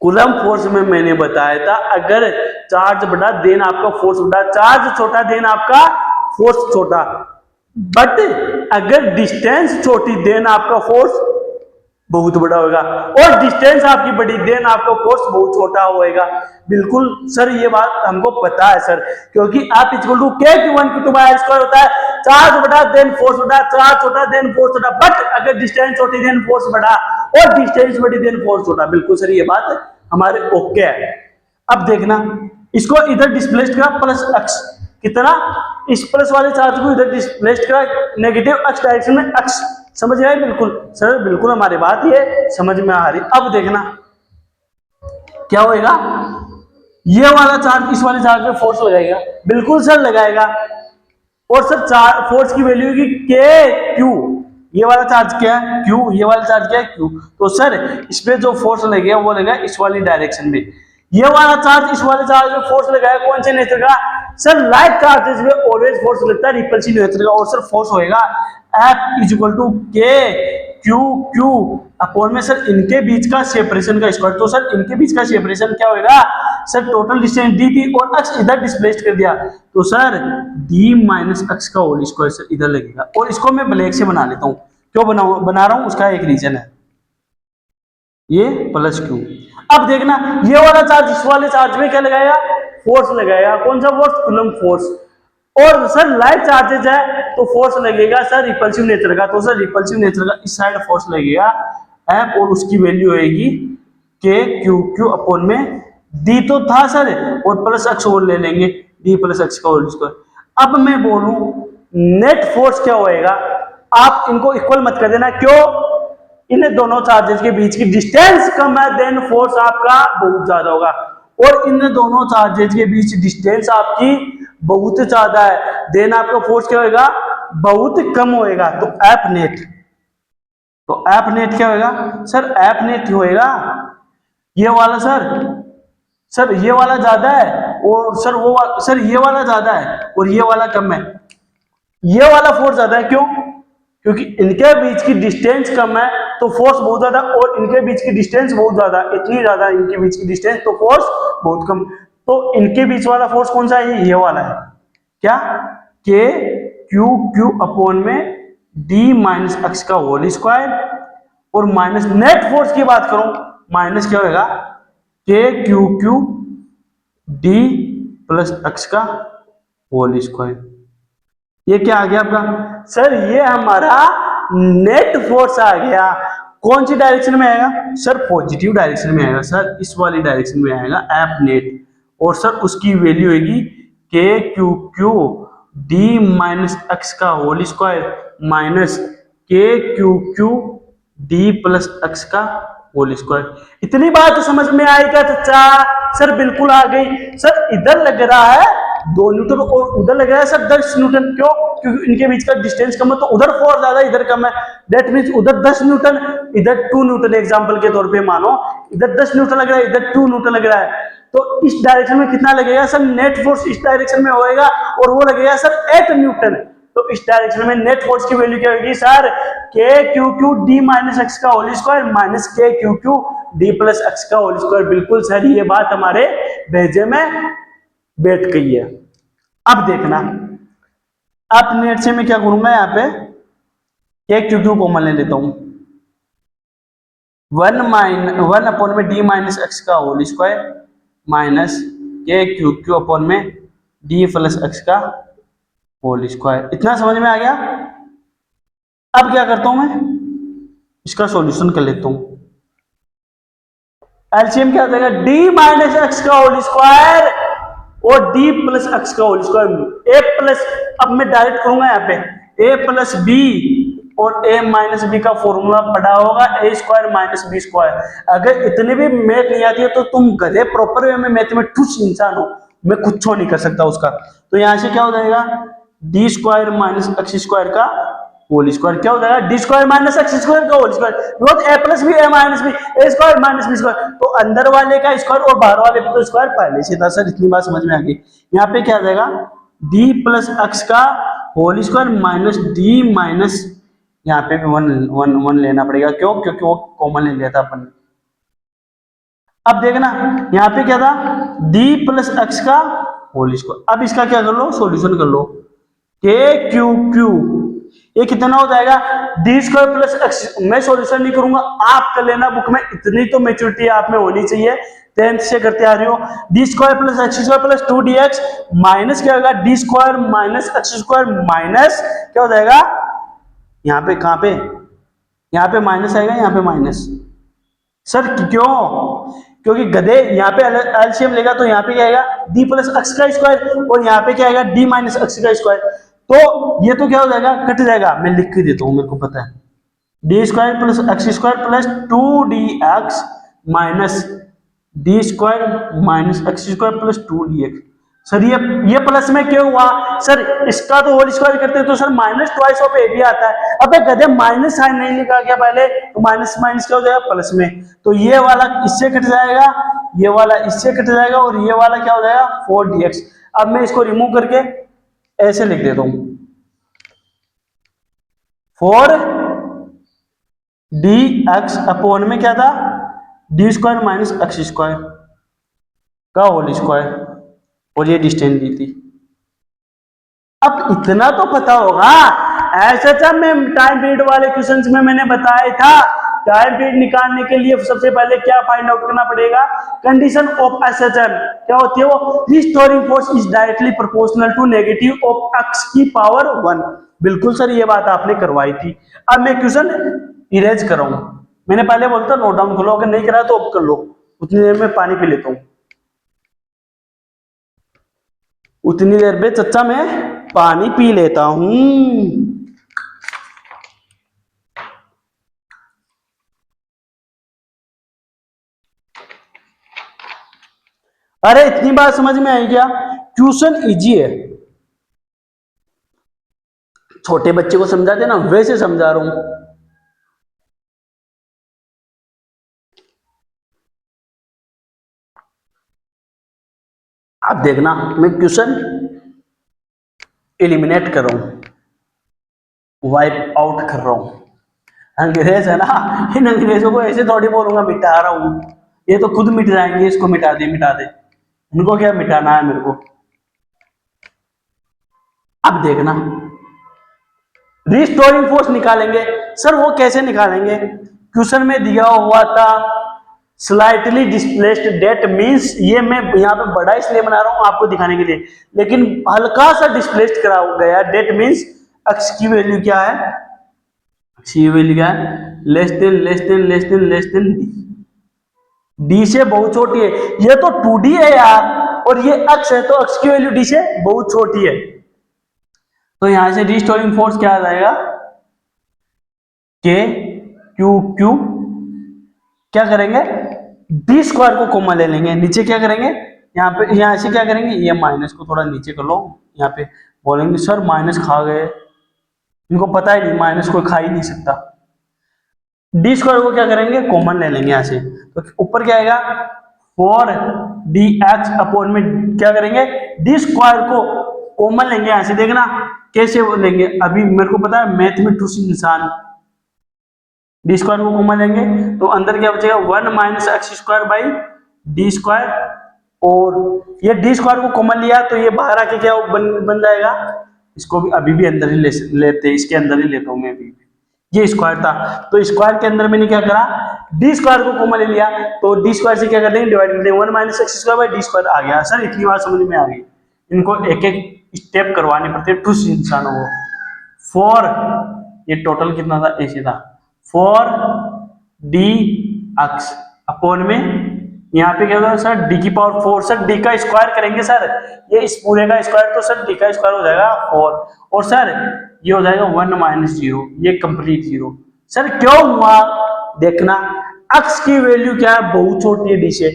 कूलम फोर्स में मैंने बताया था अगर चार्ज बड़ा देन आपका फोर्स बड़ा, चार्ज छोटा देन आपका फोर्स छोटा, बट अगर डिस्टेंस छोटी देन आपका फोर्स बहुत बड़ा होगा, और डिस्टेंस आपकी बड़ी देन आपका फोर्स बहुत छोटा होएगा। बिल्कुल सर ये बात हमको पता है सर, क्योंकि आप equal to k1 q2 by r square होता है, चार्ज बड़ा देन फोर्स बड़ा, चार्ज छोटा देन फोर्स छोटा, बट अगर डिस्टेंस छोटी देन फोर्स बड़ा और डिस्टेंस बड़ी देन फोर्स छोटा। बिल्कुल सर ये बात हमारे ओके है। अब देखना इसको इधर डिस्प्लेस्ड करा प्लस x, कितना, इस प्लस वाले चार्ज को इधर डिस्प्लेस्ड करा नेगेटिव x डायरेक्शन में x, समझ गए। बिल्कुल सर, बिल्कुल हमारी बात ये समझ में आ रही। अब देखना क्या होएगा, ये वाला चार्ज इस वाले चार्ज पे फोर्स लगाएगा, बिल्कुल सर लगाएगा, और सर फोर्स की वैल्यू होगी के क्यू, ये वाला चार्ज क्या है क्यू, ये वाला चार्ज क्या है क्यू, तो सर इस पे जो फोर्स लगेगा वो लगेगा इस वाली डायरेक्शन में। ये वाला चार्ज इस वाले चार्ज में फोर्स लगाएगा, कौन से नेचर का सर, लाइक चार्जेस में ऑलवेज फोर्स लगता है रिपल्सिव नेचर का, और सर फोर्स होएगा F is equal to K Q Q upon में सर इनके बीच का सेपरेशन का स्क्वायर। तो सर इनके बीच का सेपरेशन क्या होगा सर, टोटल डिस्टेंस डी थी और अक्ष इधर डिस्प्लेस्ड कर दिया, तो सर डी माइनस अक्ष का होल स्क्वायर सर इधर लगेगा। और इसको मैं ब्लैक से बना लेता हूं, क्यों बना रहा हूं उसका एक रीजन है, ये प्लस क्यू। अब देखना ये वाला चार्ज इस वाले चार्ज में क्या लगाएगा, फोर्स लगाएगा। कौन सा फोर्स, कूलम्ब फोर्स। और सर लाइट चार्जेज है तो फोर्स लगेगा सर रिपल्सिव नेचर का, तो सर रिपल्सिव नेचर का इस साइड फोर्स लगेगा एफ, और उसकी वैल्यू होगी के क्यू क्यू अपॉन में डी तो था सर, और प्लस अक्ष और ले लेंगे डी प्लस अक्ष का होल स्क्वायर। अब मैं बोलूं नेट फोर्स क्या होएगा, आप इनको इक्वल मत कर देना, क्यों, इन दोनों चार्जेस के बीच की डिस्टेंस कम है, देन फोर्स आपका बहुत ज्यादा होगा। और इन दोनों चार्जेस के बीच डिस्टेंस आपकी बहुत ज्यादा है, देन आपका फोर्स क्या होगा, बहुत कम होएगा। तो एफ नेट, तो एफ नेट क्या होगा सर, एफ नेट होएगा ये वाला सर ये वाला ज्यादा है, और सर ये वाला ज्यादा है और ये वाला कम है। ये वाला फोर्स ज्यादा है, क्यों, क्योंकि इनके बीच की डिस्टेंस कम है तो फोर्स बहुत ज्यादा, और इनके बीच की डिस्टेंस बहुत ज्यादा, इतनी ज्यादा इनके बीच की डिस्टेंस तो फोर्स बहुत कम। तो इनके बीच वाला फोर्स कौन सा है, ये वाला है, क्या, के क्यू क्यू अपॉन में डी माइनस अक्ष का होल स्क्वायर। और माइनस नेट फोर्स की बात करूं, माइनस क्या होगा, के क्यू क्यू डी प्लस अक्ष का होल स्क्वायर। ये क्या आ गया आपका सर, ये हमारा नेट फोर्स आ गया। कौन सी डायरेक्शन में आएगा सर, पॉजिटिव डायरेक्शन में आएगा सर, इस वाली डायरेक्शन में आएगा एफ नेट। और सर उसकी वैल्यू होगी के Q Q D minus x का होल स्क्वायर माइनस के Q Q D plus X का होल स्क्वायर। इतनी बात तो समझ में आई क्या चाचा, सर बिल्कुल आ गई। सर इधर लग रहा है 2 न्यूटन और उधर लग रहा है सर 10 न्यूटन, क्यों, क्योंकि इनके बीच का डिस्टेंस कम है, तो उधर फोर्स ज्यादा इधर कम है। दैट मींस उधर 10 न्यूटन इधर 2 न्यूटन, एग्जांपल के तौर पे मानो इधर 10 न्यूटन लग रहा है इधर 2 न्यूटन लग रहा है, तो इस डायरेक्शन में कितना लगेगा सर, नेट फोर्स इस डायरेक्शन में होएगा और वो लगेगा सर 8 न्यूटन। तो इस डायरेक्शन में नेट फोर्स की वैल्यू क्या होगी सर, के Q Q D minus x का होल स्क्वायर माइनस के Q Q D plus X का होल स्क्वायर। बिल्कुल सर ये बात हमारे भेजे में बैठ गई है। अब देखना, अब नेट से मैं क्या करूंगा, यहाँ पे के क्यू क्यू कॉमन ले लेता हूं, 1 अपॉन में डी माइनस एक्स का होल स्क्वायर माइनस के क्यू क्यू अपॉन में डी प्लस एक्स का होल स्क्वायर। इतना समझ में आ गया। अब क्या करता हूं मैं, इसका सॉल्यूशन कर लेता हूं। एलसीएम क्या हो जाएगा, डी माइनस एक्स का होल स्क्वायर और डी प्लस एक्स का होल स्क्वायर, ए प्लस, अब मैं डायरेक्ट करूंगा यहाँ पे ए प्लस बी, और ए माइनस बी का फॉर्मूला पढ़ा होगा ए स्क्वायर माइनस बी स्क्वायर। अगर इतने भी मैथ नहीं आती है तो तुम गधे प्रॉपर वे में मैथ में ठुस इंसान हो, मैं कुछ नहीं कर सकता उसका। तो यहां से क्या हो जाएगा, D square minus X square का होल स्क्वायर, क्या हो जाएगा, D square minus X square का होल स्क्वायर, ए प्लस बी ए माइनस बी ए स्क्वायर माइनस बी स्क्वायर। तो अंदर वाले का स्क्वायर और बाहर वाले का तो स्क्वायर पहले से था सर, इतनी बात समझ में आ गई। यहाँ पे क्या आ जाएगा, डी प्लस एक्स का whole square minus D minus, यहाँ पे भी वन लेना पड़ेगा, क्यों, क्योंकि वो कॉमन ले लिया था अपन ने। अब देखना यहाँ पे क्या था, डी प्लस एक्स का होल स्क्वायर। अब इसका क्या कर लो, सॉल्यूशन कर लो, के क्यू क्यू ये कितना हो जाएगा, डी स्क्वायर प्लस एक्स। मैं सॉल्यूशन नहीं करूंगा, आप कर लेना बुक में, इतनी तो मैच्योरिटी आप में होनी चाहिए, 10th से करते आ रही हो। D square plus x square plus 2dx minus क्या होगा, D square minus X square minus क्या हो जाएगा, यहाँ पे कहाँ पे, यहाँ पे माइनस आएगा, यहाँ पे माइनस सर, क्यों, क्योंकि गधे यहाँ पे एलसीएम लेगा तो यहाँ पे क्या आएगा, डी प्लस एक्स का स्क्वायर और यहाँ पे क्या आएगा, डी माइनस एक्स का स्क्वायर। तो ये तो क्या हो जाएगा, कट जाएगा, मैं लिख के देता हूं, मेरे को पता है, D square plus x square plus 2dx minus D square minus X square plus 2dx। Sir ये प्लस में क्यों हुआ सर, इसका तो होल स्क्वायर करते हैं तो सर माइनस ट्वाइस ऑफ ए भी आता है। अबे गधे माइनस साइन नहीं लिखा गया पहले, तो माइनस माइनस क्या हो जाएगा, प्लस में। तो ये वाला इससे कट जाएगा, ये वाला इससे कट जाएगा और ये वाला क्या हो जाएगा 4dx। अब मैं इसको रिमूव करके ऐसे लिख देता हूं, 4 डी एक्स अपोन में क्या था, D square minus X square का होल स्क्वायर, और ये डिस्टेंस दी थी। अब इतना तो पता होगा, ऐसा था मैं टाइम पीरियड वाले क्वेश्चंस में मैंने बताया था, टाइम पीरियड निकालने के लिए सबसे पहले क्या फाइंड आउट करना पड़ेगा, कंडीशन ऑफ एसएचएम क्या होती है, वो restoring force is directly proportional to negative of X की पावर 1। बिल्कुल सर, ये बात आपने करवाई थी। अब मैं क्वेश्चन इरेज कर रहा हूं, मैंने पहले बोलता नोट डाउन कर लो, अगर नहीं करा तो अब कर लो, उतनी देर में पानी पी लेता हूं, उतनी देर में चच्चा मैं पानी पी लेता हूं। अरे इतनी बात समझ में आई क्या, क्वेश्चन इजी है, छोटे बच्चे को समझाते ना वैसे समझा रहा हूं। अब देखना मैं क्वेश्चन एलिमिनेट कर रहा हूं, वाइप आउट कर रहा हूं। अंग्रेज है ना, इन अंग्रेजों को ऐसे थोड़ी बोलूंगा मिटा रहा हूं, ये तो खुद मिट जाएंगे, इसको मिटा दे मिटा दे, इनको क्या मिटाना है मेरे को। अब देखना रिस्टोरिंग फोर्स निकालेंगे, सर वो कैसे निकालेंगे, क्वेश्चन में दिया हुआ था स्लाइटली डिस्प्लेस्ड डेट मींस, ये मैं यहाँ पे बड़ा इसलिए बना रहा हूं आपको दिखाने के लिए, लेकिन हल्का सा डिस्प्लेस्ड करा गया, डेट मींस एक्स की वैल्यू क्या है, एक्स की वैल्यू क्या है, less than less than less than less than D से बहुत छोटी है, ये तो 2D है यार, और ये एक्स है, तो एक्स की वैल्यू डी से बहुत छोटी है, तो यहां से रिस्टोरिंग फोर्स क्या आ जाएगा, के क्यू क्यू, क्या करेंगे डी स्क्वायर को कॉमन ले लेंगे, नीचे क्या करेंगे, यहाँ पे यहाँ से क्या करेंगे, ये माइनस को थोड़ा नीचे कर लो, यहाँ पे बोलेंगे सर माइनस खा गए, इनको पता ही नहीं माइनस कोई खा ही नहीं सकता, डी स्क्वायर को क्या करेंगे कॉमन ले लेंगे यहाँ से, तो ऊपर क्या आएगा 4dx अपॉन में क्या करेंगे, डी स्क्वायर को कॉमन लेंगे यहाँ से, देखना कैसे लेंगे, अभी मेरे को पता है मैथ में ठूस इंसान, डी स्क्वायर को कॉमन लेंगे तो अंदर क्या बचेगा 1 minus X square by D square, और ये डी स्क्वायर को कॉमन लिया तो ये बाहर आके क्या बन जाएगा, इसको भी अभी भी अंदर ही लेते, इसके अंदर ही लेता हूं मैं भी, ये स्क्वायर था तो स्क्वायर के अंदर मैंने क्या करा, डी स्क्वायर को कॉमन ले लिया, तो डी स्क्वायर से क्या कर देंगे डिवाइड कर देंगे, 1 minus X square by D square आ गया। सर इतनी बात समझ में आ गई, इनको एक एक स्टेप करवाने पड़ते ठुस इंसानों को। फॉर ये टोटल कितना था, ऐसे था 4dx अपॉन में यहाँ पे क्या होगा सर डी की पावर 4, सर डी का स्क्वायर करेंगे सर, ये इस पूरे का स्क्वायर तो सर डी का स्क्वायर हो जाएगा 4, और सर ये हो जाएगा 1 माइनस 0, ये कंप्लीट 0। सर क्यों हुआ, देखना x की वैल्यू क्या है, बहुत छोटी है डी से,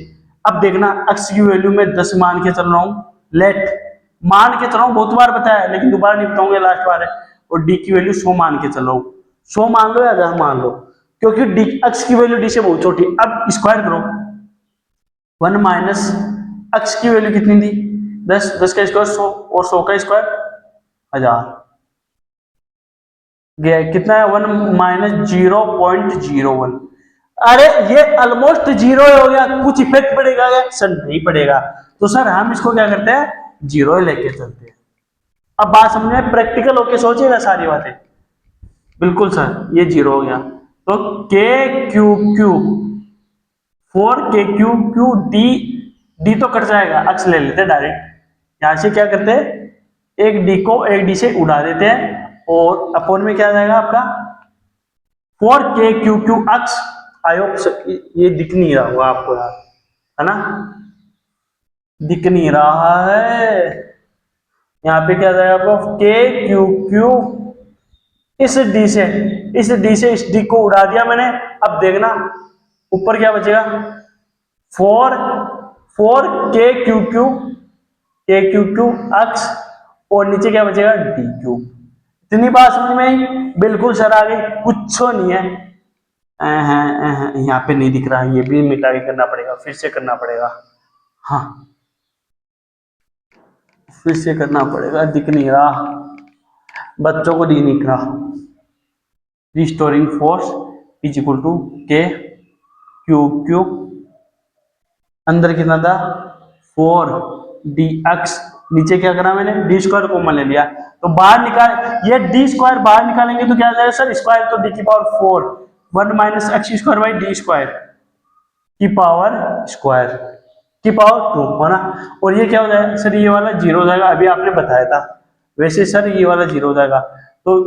अब देखना x की वैल्यू में 10 मान के चल रहा हूँ, लेट मान के चल रहा हूँ, बहुत बार बताया लेकिन दोबारा नहीं बताऊंगा, लास्ट बार है, और डी की वैल्यू 100 मान के चल रहा हूँ, 100 मान लो या 10 मान लो, क्योंकि डी एक्स की वैल्यू डी से बहुत छोटी। अब स्क्वायर करो, 1 माइनस एक्स की वैल्यू कितनी थी 10, 10 का स्क्वायर 100, और 100 का स्क्वायर 1000, गया कितना है 1 माइनस 0.01, अरे ये ऑलमोस्ट 0 हो गया, कुछ इफेक्ट पड़ेगा क्या, सर नहीं पड़ेगा, तो सर हम इसको क्या करते हैं 0 लेके चलते हैं। अब बात समझ में, प्रैक्टिकल होके सोचिएगा सारी बातें, बिल्कुल सर ये 0 हो गया, तो के Q Q 4 Q Q D, D तो कट जाएगा, अक्स ले लेते हैं डायरेक्ट, यहां से क्या करते हैं एक डी को एक डी से उड़ा देते हैं, और अपॉन में क्या आ जाएगा आपका 4 Q Q X, I hope ये दिख नहीं रहा होगा आपको यार, है ना, दिख नहीं रहा है, यहाँ पे क्या आ जाएगा आपको के क्यू क्यू, इस डी से इस डी को उड़ा दिया मैंने, अब देखना ऊपर क्या बचेगा 4 के क्यू क्यू एक्स, और नीचे क्या बचेगा डी क्यू। इतनी बात समझ में आई, बिल्कुल सर आ गई, कुछ नहीं है, यहाँ पे नहीं दिख रहा, ये भी मिटा के करना पड़ेगा, फिर से करना पड़ेगा, हाँ फिर से करना पड़ेगा, दिख नहीं रहा, बच्चों को दिख नहीं रहा, restoring force is equal to K Q अंदर कितना था 4dx, नीचे क्या करा मैंने डी स्क्वायर कॉमन ले लिया तो बाहर निकाल, ये डी स्क्वायर बाहर निकालेंगे तो क्या आ जाएगा सर स्क्वायर तो डी की power 4 1 minus X square by D square की पावर स्क्वायर की पावर 2 है ना। और ये क्या हो जाएगा सर ये वाला जीरो हो जाएगा, अभी आपने बताया था वैसे सर ये वाला जीरो हो जाएगा तो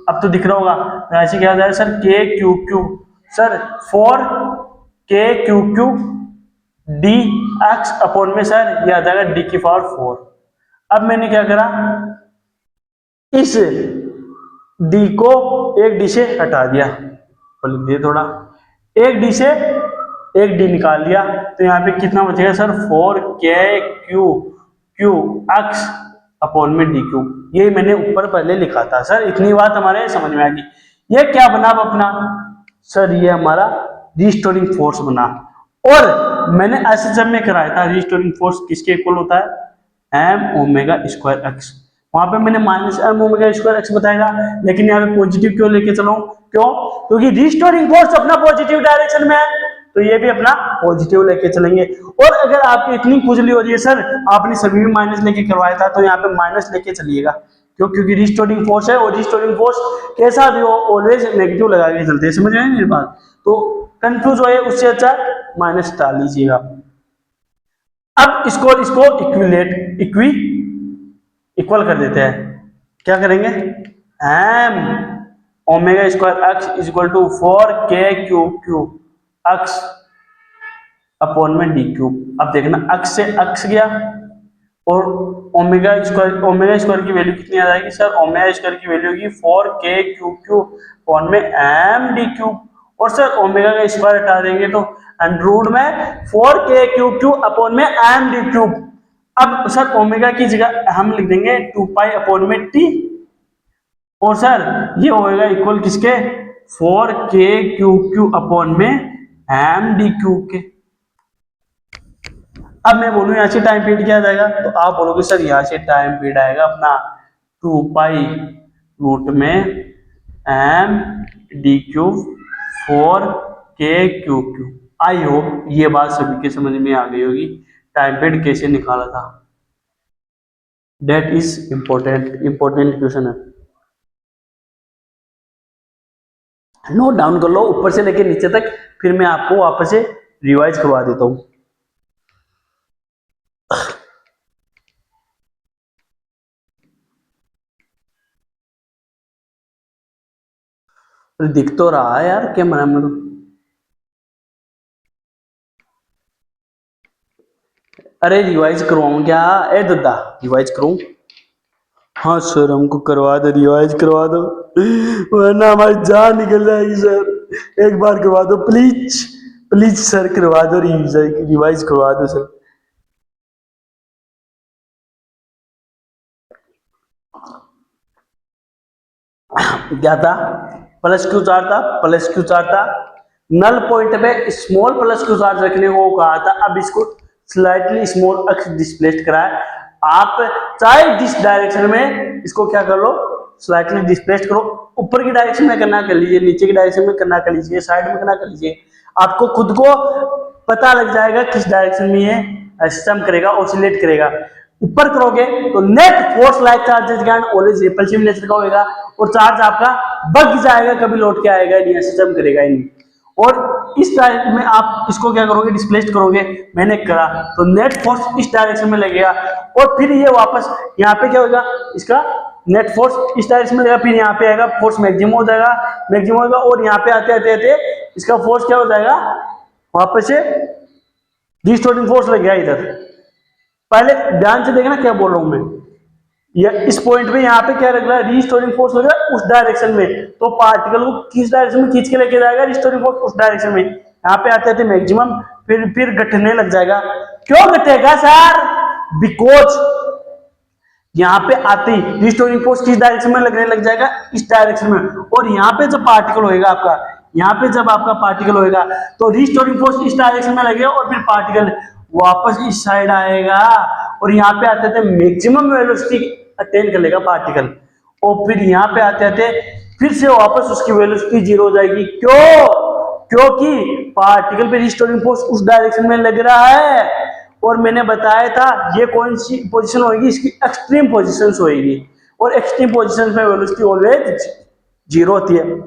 अब तो दिख रहा होगा तो ऐसे क्या हो जाएगा सर के Q sir 4 K Q D x upon में सर ये आ जाएगा डी की पावर 4। अब मैंने क्या करा इस डी को एक डी से हटा दिया और लिख दिया थोड़ा, एक डी से एक डी निकाल लिया तो यहाँ पे कितना बचेगा sir 4 K Q X upon में डी क्यू, ये मैंने ऊपर पहले लिखा था सर, इतनी बात हमारे समझ में आ गई। ये क्या बना अब अपना सर ये हमारा रिस्टोरिंग फोर्स बना और मैंने एसएसएफ में कराया था रिस्टोरिंग फोर्स किसके इक्वल होता है एम ओमेगा स्क्वायर एक्स, वहां पे मैंने minus M omega square X बताएगा लेकिन यहाँ पे पॉजिटिव क्यों लेके चलो क्यों, क्योंकि रिस्टोरिंग फोर्स अपना पॉजिटिव डायरेक्शन में है तो ये भी अपना पॉजिटिव लेके चलेंगे। और अगर आपकी इतनी खुजली हो रही है सर आपने सभी में माइनस लेके करवाया था तो यहाँ पे माइनस लेके चलिएगा क्यों, क्योंकि रिस्टोरिंग फोर्स है और रिस्टोरिंग फोर्स कैसा भी हो ऑलवेज नेगेटिव लगा के चलते हैं, समझ में मेरी बात, तो कंफ्यूज हो उससे अच्छा माइनस डाल लीजिएगा। अब इसको इक्वल कर देते हैं, क्या करेंगे M omega square X is equal to 4 K Q X upon में डी क्यूब। अब देखना एक्स से एक्स गया और ओमेगा स्क्वायर की वैल्यू कितनी आ जाएगी सर, ओमेगा स्क्वायर की वैल्यू होगी 4 के क्यू अपॉन में एम डी क्यूब और सर ओमेगा का स्क्वायर हटा देंगे तो अंडर में 4 के क्यू अपॉन में एम डी क्यूब। अब सर ओमेगा की जगह हम लिख देंगे 2 पाई अपॉन में टी और सर ये होएगा इक्वल किसके 4 के क्यू अपॉन में एम डी क्यूब के। अब मैं बोलूं यहाँ से टाइम पीरियड क्या आ जाएगा तो आप बोलोगे सर यहाँ से टाइम पीरियड आएगा अपना 2 पाई रूट में M D cube 4 K Q. आई होप ये बात सभी के समझ में आ गई होगी टाइम पीरियड कैसे निकाला था, डेट इज इंपॉर्टेंट क्वेश्चन है, नोट डाउन कर लो ऊपर से लेके नीचे तक, फिर मैं आपको वापस से रिवाइज करवा देता हूं। दिख तो रहा है यार कैमरा में तो, अरे रिवाइज करवाऊं क्या ए दादा रिवाइज करूं, हाँ सर हमको करवा दो रिवाइज करवा दो वरना हमारी जान निकल जाएगी सर, एक बार करवा दो प्लीज प्लीज सर करवा दो रिवाइज करवा दो सर। क्या था प्लस क्यू चार्ज था नल पॉइंट पे स्मॉल प्लस क्यू चार्ज रखने को कहा था, अब इसको स्लाइटली स्मॉल एक्स डिस्प्लेस्ड करा है, आप चाहे जिस डायरेक्शन में इसको क्या कर लो स्लाइटली डिस्प्लेस्ड करो, ऊपर की डायरेक्शन में करना कर लीजिए, नीचे की डायरेक्शन में करना कर लीजिए, साइड में करना कर लीजिए, आपको खुद को पता लग जाएगा किस डायरेक्शन में ये सिस्टम करेगा ऑसिलेट करेगा। ऊपर करोगे तो नेट फोर्स लाइक चार्जेस का ऑलवेज रिपल्सिव नेचर का होगा और चार्ज आपका बग जाएगा, कभी लौट के आएगा नहीं, सिस्टम करेगा ही नहीं। और इस डायरेक्शन में आप इसको क्या करोगे डिस्प्लेस्ड करोगे, मैंने करा तो नेट फोर्स इस डायरेक्शन में लगेगा और फिर ये वापस यहाँ पे क्या होगा इसका नेट फोर्स इस डायरेक्शन में लगेगा, फिर यहाँ पे आएगा फोर्स मैक्सिमम हो जाएगा और यहाँ पे आते आते इसका फोर्स क्या हो जाएगा वापस से डिस्टॉर्टिंग फोर्स लगेगा इधर। पहले ध्यान से देखना क्या बोल रहा हूं मैं, या इस पॉइंट पे यहाँ पे क्या लग रहा है रिस्टोरिंग फोर्स लग रहा है उस डायरेक्शन में, तो पार्टिकल को किस डायरेक्शन में खींच के लेके जाएगा रिस्टोरिंग फोर्स उस डायरेक्शन में, यहाँ पे आते आते मैक्सिमम फिर घटने लग जाएगा। क्यों घटेगा सर, बिकॉज यहाँ पे आते ही रिस्टोरिंग फोर्स किस डायरेक्शन में लगने लग जाएगा इस डायरेक्शन में, और यहाँ पे जब पार्टिकल होएगा आपका यहाँ पे जब आपका पार्टिकल होएगा तो रिस्टोरिंग फोर्स इस डायरेक्शन में लगेगा और फिर पार्टिकल वापस इस साइड आएगा और यहाँ पे आते थे मैक्सिमम वेलोसिटी अटेन कर लेगा पार्टिकल, और फिर यहाँ पे आते आते फिर से वापस उसकी वेलोसिटी जीरो हो जाएगी। क्यों? क्योंकि पार्टिकल पे रिस्टोरिंग फोर्स उस डायरेक्शन में लग रहा है, और मैंने बताया था ये कौन सी पोजीशन होगी, इसकी एक्सट्रीम पोजीशन होगी, और एक्सट्रीम पोजीशन में वेलोसिटी ऑलवेज जीरो होती है।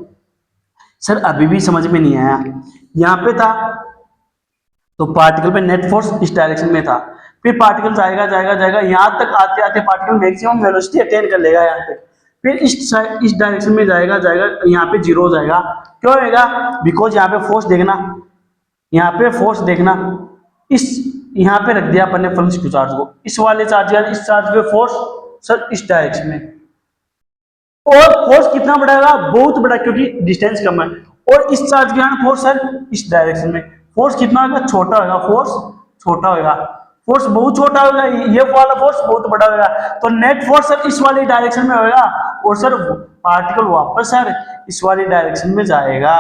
सर अभी भी समझ में नहीं आया, यहां पे था तो पार्टिकल पे नेट फोर्स इस डायरेक्शन में था, फिर पार्टिकल जाएगा जाएगा जाएगा, यहां तक आते आते पार्टिकल मैक्सिमम वेलोसिटी अटेन कर लेगा यहां तक, फिर इस डायरेक्शन में जाएगा जाएगा, यहाँ पे जीरो हो जाएगा। क्यों होगा? बिकॉज यहाँ पे फोर्स देखना, यहाँ पे फोर्स देखना, इस यहाँ पे रख दिया अपन ने फ्लक्स क्यू चार्ज को, इस वाले चार्ज या इस चार्ज पे फोर्स सर इस डायरेक्शन में, और फोर्स कितना बड़ा होगा? बहुत बड़ा, क्योंकि डिस्टेंस कम है, और इस चार्ज के कारण फोर्स सर इस डायरेक्शन में, फोर्स कितना होगा? छोटा होगा, फोर्स छोटा होगा, फोर्स बहुत छोटा होगा, ये वाला फोर्स बहुत बड़ा होगा, तो नेट फोर्स सर इस वाली डायरेक्शन में होगा, और सर पार्टिकल वापस सर इस वाली डायरेक्शन में जाएगा,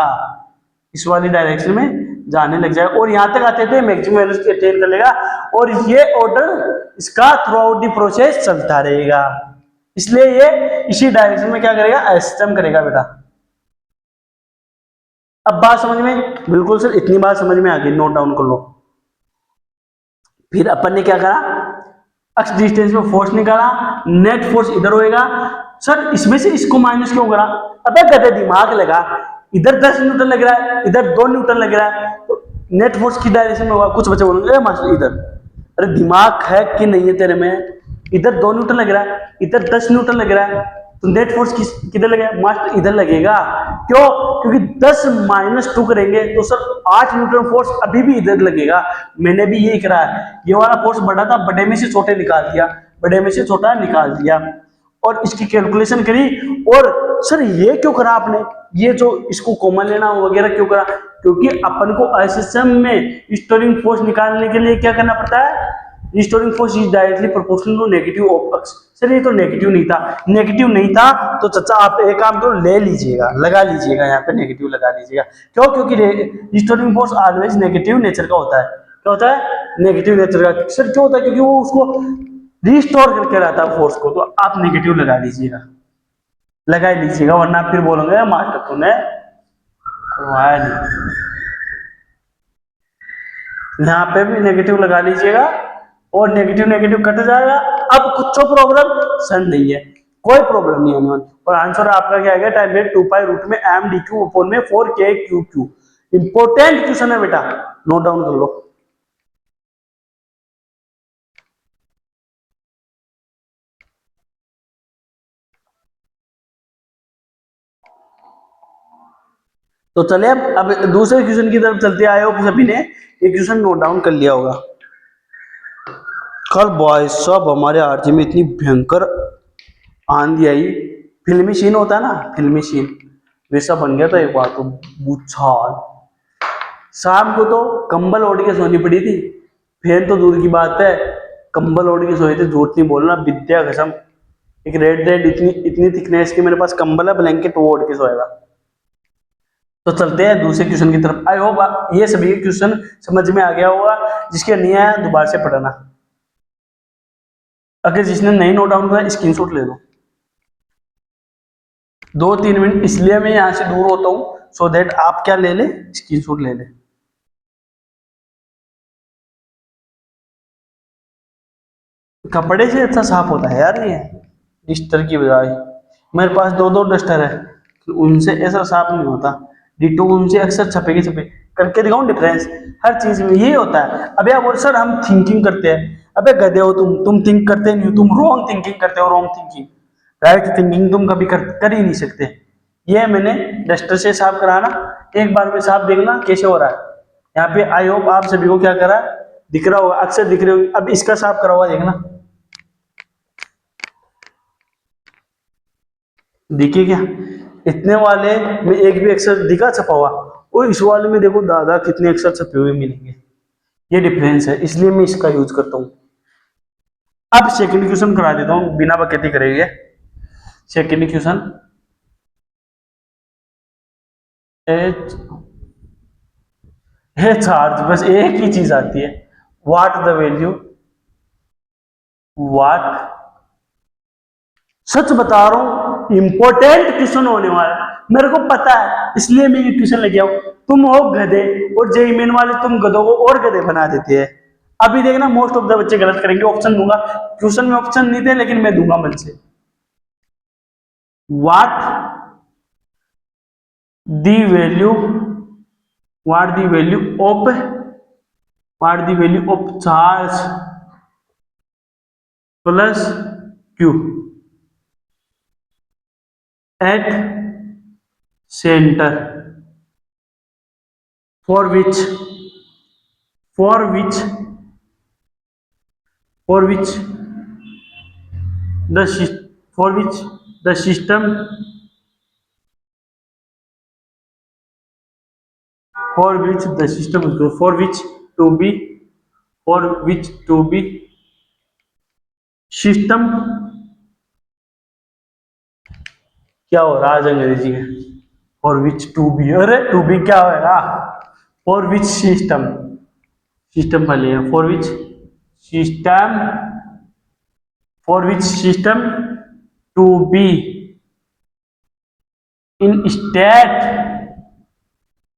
इस वाली डायरेक्शन में जाने लग जाएगा, और यहां तक आते थे मैक्सिमम वेलोसिटी अटेन कर लेगा, और ये ऑर्डर इसका थ्रू आउट द प्रोसेस चलता रहेगा, इसलिए ये इसी डायरेक्शन में क्या करेगा? एसिस्टम करेगा बेटा। अब बात समझ में? बिल्कुल सर, इतनी बात समझ में आ गई, नोट डाउन कर लो। फिर अपन ने क्या करा? एक्स डिस्टेंस में फोर्स निकाला, नेट फोर्स इधर होएगा, सर इसमें से इसको माइनस क्यों करा? अबे गधे दिमाग लगा, इधर 10 न्यूटन लग रहा है, इधर 2 न्यूटन लग रहा है, तो नेट फोर्स की डायरेक्शन में होगा। कुछ बच्चे बोलेंगे मास्टर इधर, अरे दिमाग है कि नहीं है तेरे में? इधर 2 न्यूटन लग रहा है, इधर 10 न्यूटन लग रहा है, तो नेट फोर्स किधर लगेगा? मास्टर इधर लगेगा। क्यों? क्योंकि 10 - 2 करेंगे तो सर 8 न्यूटन फोर्स अभी भी इधर लगेगा। मैंने भी यही करा है, ये वाला फोर्स बड़ा था, बड़े में से छोटे निकाल दिया, बड़े में से छोटा निकाल दिया, और इसकी कैलकुलेशन करी। और सर ये क्यों करा आपने? ये जो इसको कॉमन लेना वगैरह क्यों करा? क्योंकि अपन को एसएसएम में स्टोरिंग फोर्स निकालने के लिए क्या करना पड़ता है? Restoring force is directly proportional to negative of X. Sir ये तो नेगेटिव नहीं था, नेगेटिव नहीं था तो चाचा आप एक काम करो, ले लीजिएगा, लगा लीजिएगा, यहाँ पे नेगेटिव लगा लीजिएगा। क्यों? क्योंकि restoring force always negative nature का होता है। क्या होता है? नेगेटिव नेचर का। सर क्यों होता है? क्योंकि वो उसको रिस्टोर करके रहता है फोर्स को, तो आप नेगेटिव लगा लीजिएगा, लगा लीजिएगा, वरना फिर बोलोगे मास्टर तूने करवाया नहीं। यहाँ पे भी नेगेटिव लगा लीजिएगा, और नेगेटिव नेगेटिव कट जाएगा। अब कुछ प्रॉब्लम सर नहीं है, कोई प्रॉब्लम नहीं है, और आंसर आपका क्या आएगा? टाइम रेट 2 पाई रूट में एम डी क्यू अपॉन में 4k Q Q. Important question है बेटा, नोट डाउन कर लो। तो चले अब दूसरे क्वेश्चन की तरफ चलते आए हो, सभी ने ये क्वेश्चन नोट डाउन कर लिया होगा। कल बॉय सब हमारे आरजी में इतनी भयंकर आंधी आई, फिल्मी सीन होता है ना, फिल्मी सीन वैसा बन गया था एक बार तो, बुछाल। शाम को तो कंबल ओढ़ के सोनी पड़ी थी, फैन तो दूर की बात है, कंबल ओढ़ के सोए थे, झूठ नहीं बोलना, विद्या कसम। एक रेड इतनी थिकनेस की मेरे पास कंबल है, ब्लैंकेट वो ओढ़ के सोएगा। तो चलते हैं दूसरे क्वेश्चन की तरफ। आई होप ये सभी क्वेश्चन समझ में आ गया होगा, जिसके नहीं आया दोबारा से पढ़ना। अगर जिसने नहीं नोट डाउन करा स्क्रीनशॉट ले लो। 2-3 मिनट इसलिए मैं यहां से दूर होता हूं, सो दैट आप क्या ले ले, स्क्रीनशॉट ले ले। कपड़े से अच्छा साफ होता है यार ये डस्टर की बजाय। मेरे पास 2 डस्टर है, उनसे ऐसा साफ नहीं होता। डिटो उनसे अक्सर छपे के छपे करके दिखाऊं डिफरेंस, हर चीज में यही होता है। अबे अब सर हम थिंकिंग करते हैं, अबे गधे हो तुम थिंक करते नहीं हो, तुम रॉन्ग थिंकिंग करते हो, रॉन्ग थिंकिंग। राइट थिंकिंग तुम कभी कर ही नहीं सकते। ये मैंने डस्टर से साफ कराना, एक बार में साफ देखना कैसे हो रहा है। यहाँ पे आई होप आप सभी को क्या करा दिख रहा होगा, अक्सर दिख रहे होंगे। अब इसका साफ करा हुआ देखना, दिखे क्या? इतने वाले में एक भी अक्षर दिखा छपा हुआ, और इस वाले में देखो दादा कितने अक्षर छपे हुए मिलेंगे। ये डिफरेंस है, इसलिए मैं इसका यूज करता हूं। अब सेकंड क्वेश्चन करा देता हूं बिना बकैती करेंगे। सेकंड क्वेश्चन, चार्ज, बस एक ही चीज आती है, व्हाट द वैल्यू, व्हाट। सच बता रहा हूं इंपॉर्टेंट क्वेश्चन होने वाला है, मेरे को पता है, इसलिए मैं ये ट्यूशन लेके आऊं। तुम हो गधे और जेईई मेन वाले तुम गधों को और गधे बना देते हैं। अभी देखना मोस्ट ऑफ द बच्चे गलत करेंगे। ऑप्शन दूंगा, ट्यूशन में ऑप्शन नहीं थे लेकिन मैं दूंगा मन से। What the value of charge plus Q at centre for which the system system क्या हो रहा है आज अंग्रेजी में, फॉर विच टू बी, अरे टू बी क्या होगा, फॉर विच सिस्टम पहले है, for which system to be in state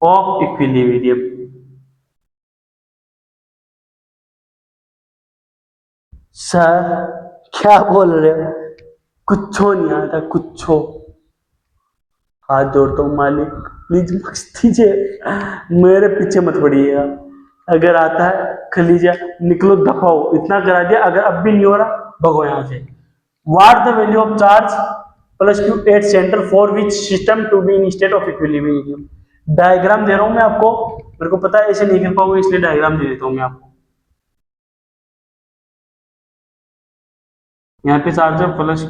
of equilibrium. Sir क्या बोल रहे हो, कुछ नहीं आता कुछ। हाथ जोड़ता हूँ मालिक, प्लीज बख्श दीजिए, मेरे पीछे मत पड़िएगा। अगर आता है खलीजा निकलो दफाओ, इतना करा दिया। अगर अब भी नहीं हो रहा भगो यहाँ से। What the value of charge plus Q at centre for which system to be in state of equilibrium. Diagram दे रहा हूं मैं आपको, मेरे को पता है ऐसे नहीं कर पाऊंगा इसलिए डायग्राम दे देता हूं मैं आपको। यहाँ पे चार्ज है प्लस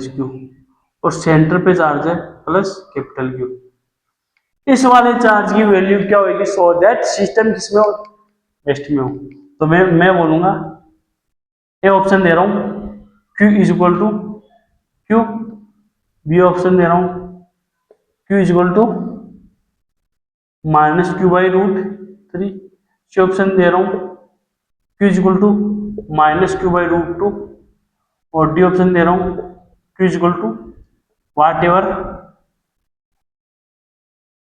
क्यू और सेंटर पे चार्ज है प्लस कैपिटल क्यू। इस वाले चार्ज की वैल्यू क्या होगी, सो दैट सिस्टम किसमें हो, रेस्ट में हो। तो मैं बोलूंगा, ए ऑप्शन दे रहा हूं Q is equal to Q, B option दे रहा हूं Q is equal to minus Q by root 3, C option दे रहा हूं Q is equal to minus Q by root 2 और डी ऑप्शन दे रहा हूं Q is equal to whatever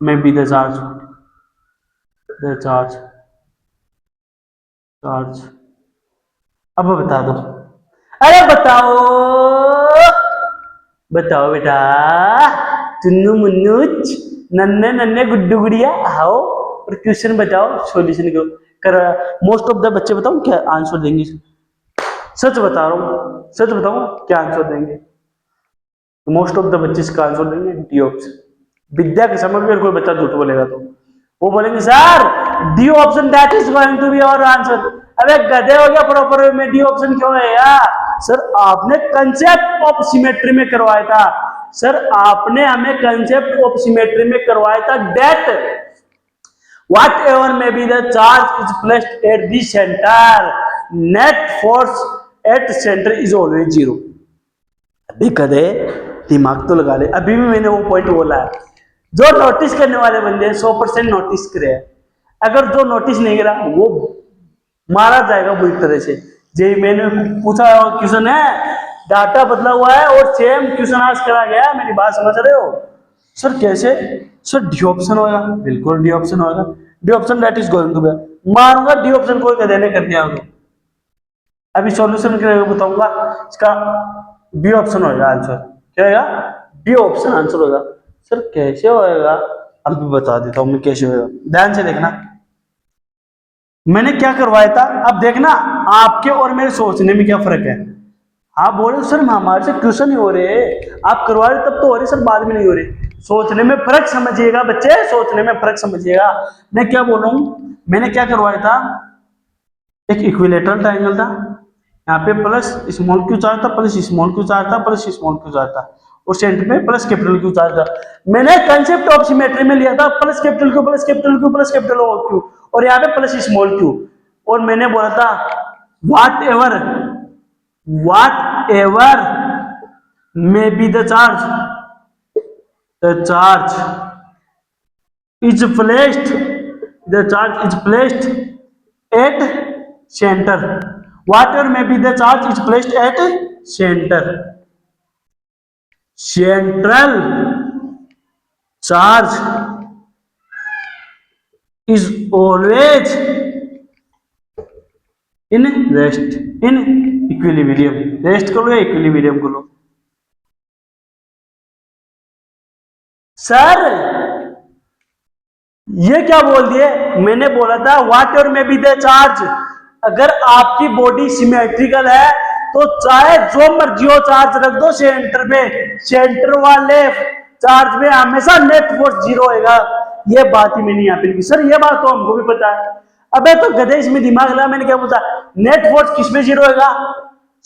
may be the charge. अब बता दो, अरे बताओ बेटा, चुन्नू मुन्नूच नन्हे गुड्डू गुड़िया आओ और क्वेश्चन बताओ, सॉल्यूशन कर। मोस्ट ऑफ द बच्चे बताओ क्या आंसर देंगे, सच बता रहा हूँ, सच बताओ क्या आंसर देंगे। मोस्ट ऑफ द बच्चे इसका आंसर देंगे डी ऑप्शन। विद्या के समय में कोई बच्चा झूठ बोलेगा तो वो बोलेंगे sir D option that is going to be our answer. अबे गधे हो गया, प्रॉपर में डी ऑप्शन क्यों है यार। सर आपने कंसेप्ट ऑफ सिमेट्री में करवाया था, सर आपने हमें कंसेप्ट ऑफ सिमेट्री में करवाया था date whatever may be the charge is placed at the center, net force at center is always zero। अभी कदे दिमाग तो लगा ले, अभी भी मैंने वो पॉइंट बोला है। जो नोटिस करने वाले बंदे 100% नोटिस करे, अगर जो नोटिस नहीं करा वो मारा जाएगा बुरी तरह से। जे मैंने पूछा क्वेश्चन है, डाटा बदला हुआ है और सेम क्वेश्चन आज करा गया, मेरी बात समझ रहे हो। सर कैसे, सर डी ऑप्शन होगा, बिल्कुल डी ऑप्शन होगा, D option that is going to be. मारूंगा डी ऑप्शन कोई गधे ने कर दिया होगा। अभी सॉल्यूशन करके बताऊंगा, इसका बी ऑप्शन होगा आंसर, क्या होगा, बी ऑप्शन आंसर होगा। सर कैसे होएगा, अब भी बता देता हूं मैं कैसे होएगा, ध्यान से देखना। मैंने क्या करवाया था, अब देखना आपके और मेरे सोचने में क्या फर्क है। आप बोल रहे सर हमारे से क्वेश्चन ही हो रहे, आप करवा रहे तब तो हो रहे, सर बाद में नहीं हो रहे। सोचने में फर्क समझिएगा बच्चे, सोचने में फर्क समझिएगा। मैं क्या बोल रहा हूं, मैंने क्या करवाया था, एक इक्विलेटरल ट्रायंगल था, यहाँ पे प्लस स्मॉल क्यू चार्ज था, प्लस स्मॉल क्यू चार्ज था, प्लस स्मॉल क्यू चार्ज था और सेंटर में प्लस कैपिटल क्यू चार्ज था। मैंने कंसेप्ट ऑफ सिमेट्री में लिया था plus capital Q plus capital Q plus capital Q और यहाँ पे प्लस स्मॉल क्यू। और मैंने बोला था what ever may be the charge is placed eight center, whatever may be the charge is placed at centre, central charge is always in rest, in equilibrium. Rest को लो या इक्विलिब्रियम को लो। सर ये क्या बोल दिए? मैंने बोला था what ever may be the charge, अगर आपकी बॉडी सिमेट्रिकल है तो चाहे जो मर्जी हो चार्ज रख दो सेंटर में, सेंटर वाले चार्ज में हमेशा नेट फोर्स जीरो होगा। ये बात ही मैंने यहाँ पे लिखी। सर ये बात तो हमको भी पता है। अबे तो गधे इसमें दिमाग लगा, मैंने क्या पूछा? नेट फोर्स किसमें जीरो होगा?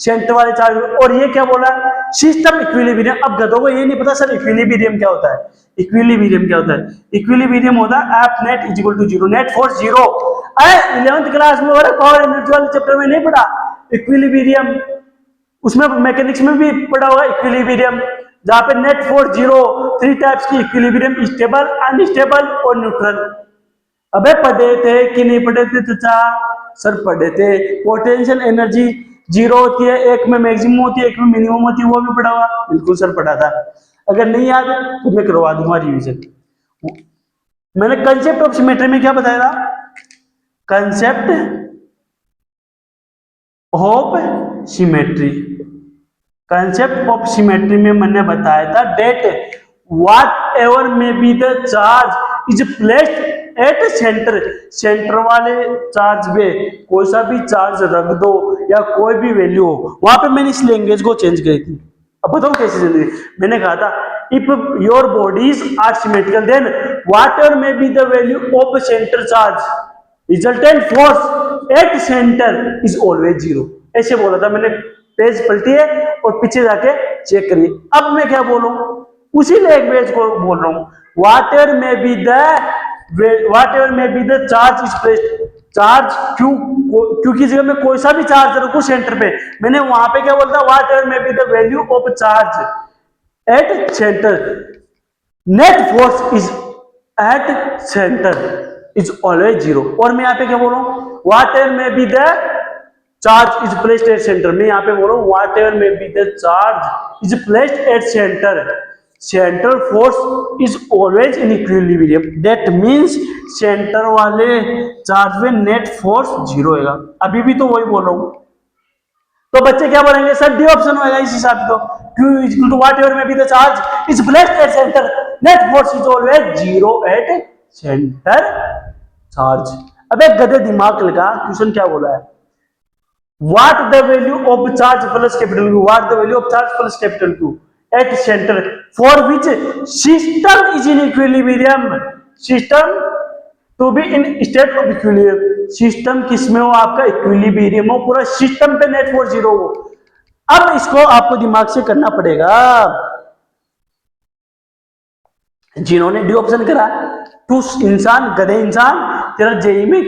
सेंटर वाले चार्ज। और ये क्या बोला? System equilibrium. अब गधों को ये नहीं पता सर इक्विलिब्रियम क्या होता है। इक्विलिब्रियम क्या होता है? इक्विलिब्रियम होता है F net is equal to zero, net force zero. 11th class में पावर एनर्जी वाले चैप्टर में नहीं पढ़ा इक्विलिब्रियम? उसमें मैकेनिक्स में भी पढ़ा होगा इक्विलिब्रियम, जहां पे नेट फोर्स जीरो। 3 टाइप्स की इक्विलिब्रियम, स्टेबल, अनस्टेबल और न्यूट्रल। अबे पढ़े थे कि नहीं पढ़े थे चाचा? सर पढ़े थे। पोटेंशियल एनर्जी जीरो होती है, एक में मैक्सिमम होती है, एक में मिनिमम होती है, वो भी पढ़ा हुआ? बिल्कुल सर पढ़ा था। अगर नहीं याद तो मैं करवा दूंगा रिवीजन। मैंने कंसेप्ट ऑफ सिमेट्री में क्या बताया था? Concept of symmetry, concept of symmetry में मैंने बताया था date what ever may be the charge is placed at centre, centre वाले चार्ज में कोई सा भी चार्ज रख दो या कोई भी वैल्यू हो। वहां पे मैंने इस लैंग्वेज को चेंज करी थी। अब बताओ कैसे चेंज करी? मैंने कहा था if your bodies are symmetrical then whatever may be the value of centre charge resultant force at centre is always zero. ऐसे बोला था मैंने। पेज पलटिए और पीछे जाके चेक करिए। अब मैं क्या बोलूं? उसी लैंग्वेज को बोल रहा हूं। What ever may be the charge is placed, charge Q की जगह में कोई सा भी चार्ज रखो सेंटर पे। मैंने वहां पे क्या बोलता? What ever may be the value of charge at centre, net force is eight centre is always zero. और मैं यहाँ पे क्या बोल रहा हूँ? What ever may be the charge is placed at centre, मैं यहाँ पे बोल रहा हूँ what ever may be the charge is placed at centre, central force is always in equilibrium. That means centre वाले चार्ज में नेट फोर्स जीरो होगा। अभी भी तो वही बोल रहा हूँ। तो बच्चे क्या बोलेंगे? सर डी ऑप्शन होगा इस हिसाब से। तो Q is equal to whatever may be the charge is placed at centre, net force is always zero at centre charge. अबे गधे दिमाग लगा, क्वेश्चन क्या बोला है? What the value of charge plus capital Q? What the value of charge plus capital Q at center for which system is in equilibrium? System to be in state of equilibrium. System किसमें हो? आपका इक्विलिब्रियम हो, पूरा सिस्टम पे नेट फोर्स जीरो हो। अब इसको आपको दिमाग से करना पड़ेगा। जिन्होंने डी ऑप्शन करा टू इंसान, गधे इंसान, तेरा जेई में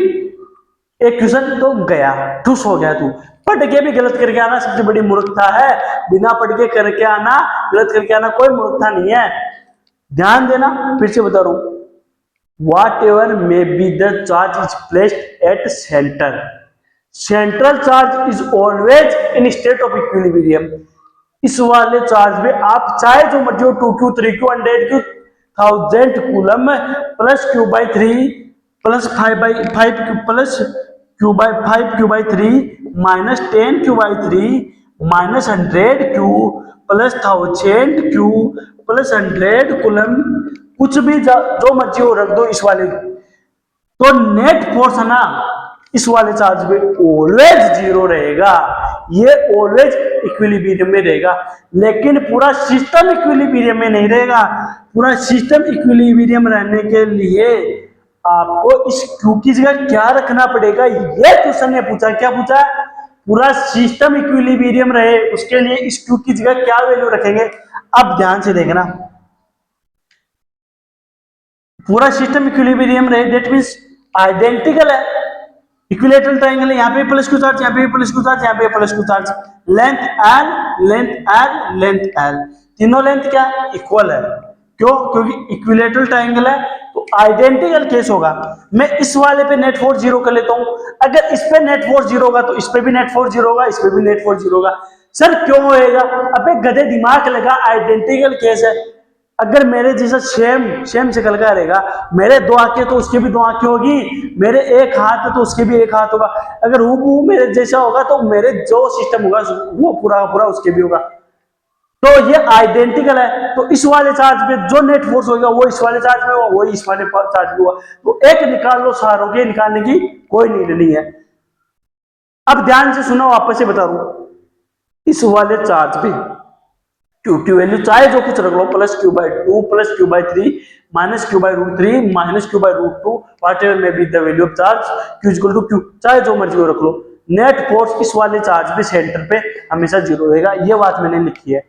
एक क्वेश्चन तो गया, ठुस हो गया। तू पढ़ के भी गलत करके आना सबसे बड़ी मूर्खता है। बिना पढ़ के करके आना, गलत करके आना कोई मूर्खता नहीं है। ध्यान देना, फिर से बता रहा हूं। What ever may be the charge is placed at centre, central charge is always in state of equilibrium. इस वाले चार्ज में आप चाहे जो मर्जी हो, 2Q 3Q 100Q 1000 coulomb plus Q/3 plus 5/5 plus Q/3 minus 10Q/3 minus 100Q plus 1000Q plus 100 coulomb, कुछ भी जो मर्जी हो रख दो इस वाले। तो नेट फोर्स है ना इस वाले चार्ज में ऑलवेज जीरो रहेगा। ये ऑलवेज इक्विलिब्रियम में रहेगा, लेकिन पूरा सिस्टम इक्विलिब्रियम में नहीं रहेगा। पूरा सिस्टम इक्विलिब्रियम रहने के लिए आपको इस Q की जगह क्या रखना पड़ेगा? ये क्वेश्चन ने पूछा। क्या पूछा? पूरा सिस्टम इक्विलिब्रियम रहे उसके लिए इस Q की जगह क्या वैल्यू रखेंगे? अब ध्यान से देखना, पूरा सिस्टम इक्विलिब्रियम रहे दैट मींस आइडेंटिकल है, इक्विलेटरल ट्रायंगल है। यहाँ पे प्लस Q चार्ज, यहाँ पे प्लस Q चार्ज, यहाँ पे plus Q charge, length L, length L, length L, तीनों लेंथ क्या इक्वल है। क्यों? क्योंकि इक्विलेटरल ट्रायंगल है तो आइडेंटिकल केस होगा। मैं इस वाले पे नेट फोर्स जीरो कर लेता हूं। अगर इस पे नेट फोर्स जीरो होगा तो इस पे भी नेट फोर्स जीरो होगा, इस पे भी नेट फोर्स जीरो होगा। सर क्यों होएगा? अबे गधे दिमाग लगा, आइडेंटिकल केस है। अगर मेरे जैसा सेम सेम शक्ल का रहेगा, मेरे दो आंखें तो उसके भी दो आंखें होगी, मेरे एक हाथ है तो उसके भी एक हाथ होगा। अगर हूबहू मेरे जैसा होगा तो मेरे जो सिस्टम होगा वो पूरा पूरा उसके भी होगा। तो ये आइडेंटिकल है, तो इस वाले चार्ज पे जो नेट फोर्स होगा वो इस वाले चार्ज में होगा, वही इस वाले चार्ज में होगा। तो एक निकाल लो, सारों के निकालने की कोई नीड नहीं है। अब ध्यान से सुनो, वापस से बता रहा हूं। इस वाले चार्ज पे क्यू की वैल्यू चाहे जो कुछ रख लो, plus Q by 2 plus Q by 3 minus Q by root 3 minus Q by root 2 whatever may be the value of charge, Q equal to Q, चाहे जो मर्जी रख लो। नेट फोर्स इस वाले चार्ज पे सेंटर पे हमेशा जीरो रहेगा, ये बात मैंने लिखी है।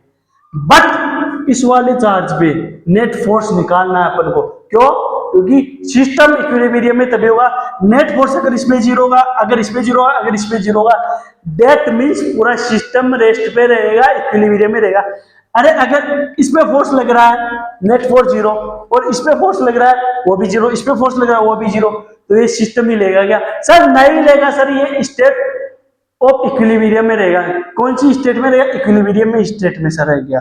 बट इस वाले चार्ज पे नेट फोर्स निकालना है अपन को, क्यों? क्योंकि सिस्टम इक्विलिब्रियम में तभी होगा। नेट फोर्स अगर इसमें जीरो होगा, अगर इसमें जीरो होगा, अगर इसमें जीरो होगा, दैट मींस पूरा सिस्टम रेस्ट पे रहेगा, इक्विलिब्रियम में रहेगा। अरे अगर इसमें फोर्स लग रहा है, नेट फोर्स जीरो, और इसमें फोर्स लग रहा है वो भी जीरो, इसमें फोर्स लग रहा है वो भी जीरो, तो ये सिस्टम ही लेगा क्या? सर नहीं लेगा सर, ये स्टेट ऑफ इक्विलिब्रियम में रहेगा। कौन सी स्टेट में रहेगा? इक्विलिब्रियम में स्टेट में सर रह गया।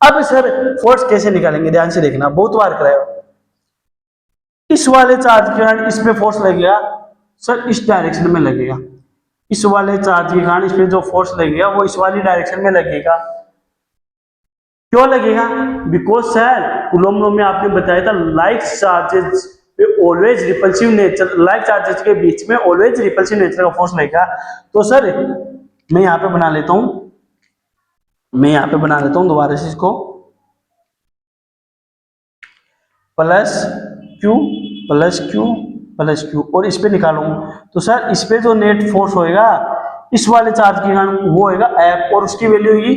अब सर फोर्स कैसे निकालेंगे, ध्यान से देखना, बहुत बार कराया। इस वाले चार्ज के कारण इस पे फोर्स लगेगा सर, इस डायरेक्शन में लगेगा। इस वाले चार्ज के कारण इस पे जो फोर्स लगेगा वो इस वाली डायरेक्शन में लगेगा। क्यों लगेगा? बिकॉज सर कूलम्ब लॉ में आपने बताया था लाइक चार्जेस पे always repulsive nature, like charges के बीच में ऑलवेज रिपल्सिव नेचर का फोर्स लगेगा। तो सर मैं यहां पे बना लेता हूं, दोबारा से इसको, plus Q plus Q plus Q, और इस पे निकालूंगा। तो सर इस पे जो नेट फोर्स होएगा इस वाले चार्ज के कारण वो होएगा एफ, और उसकी वैल्यू होगी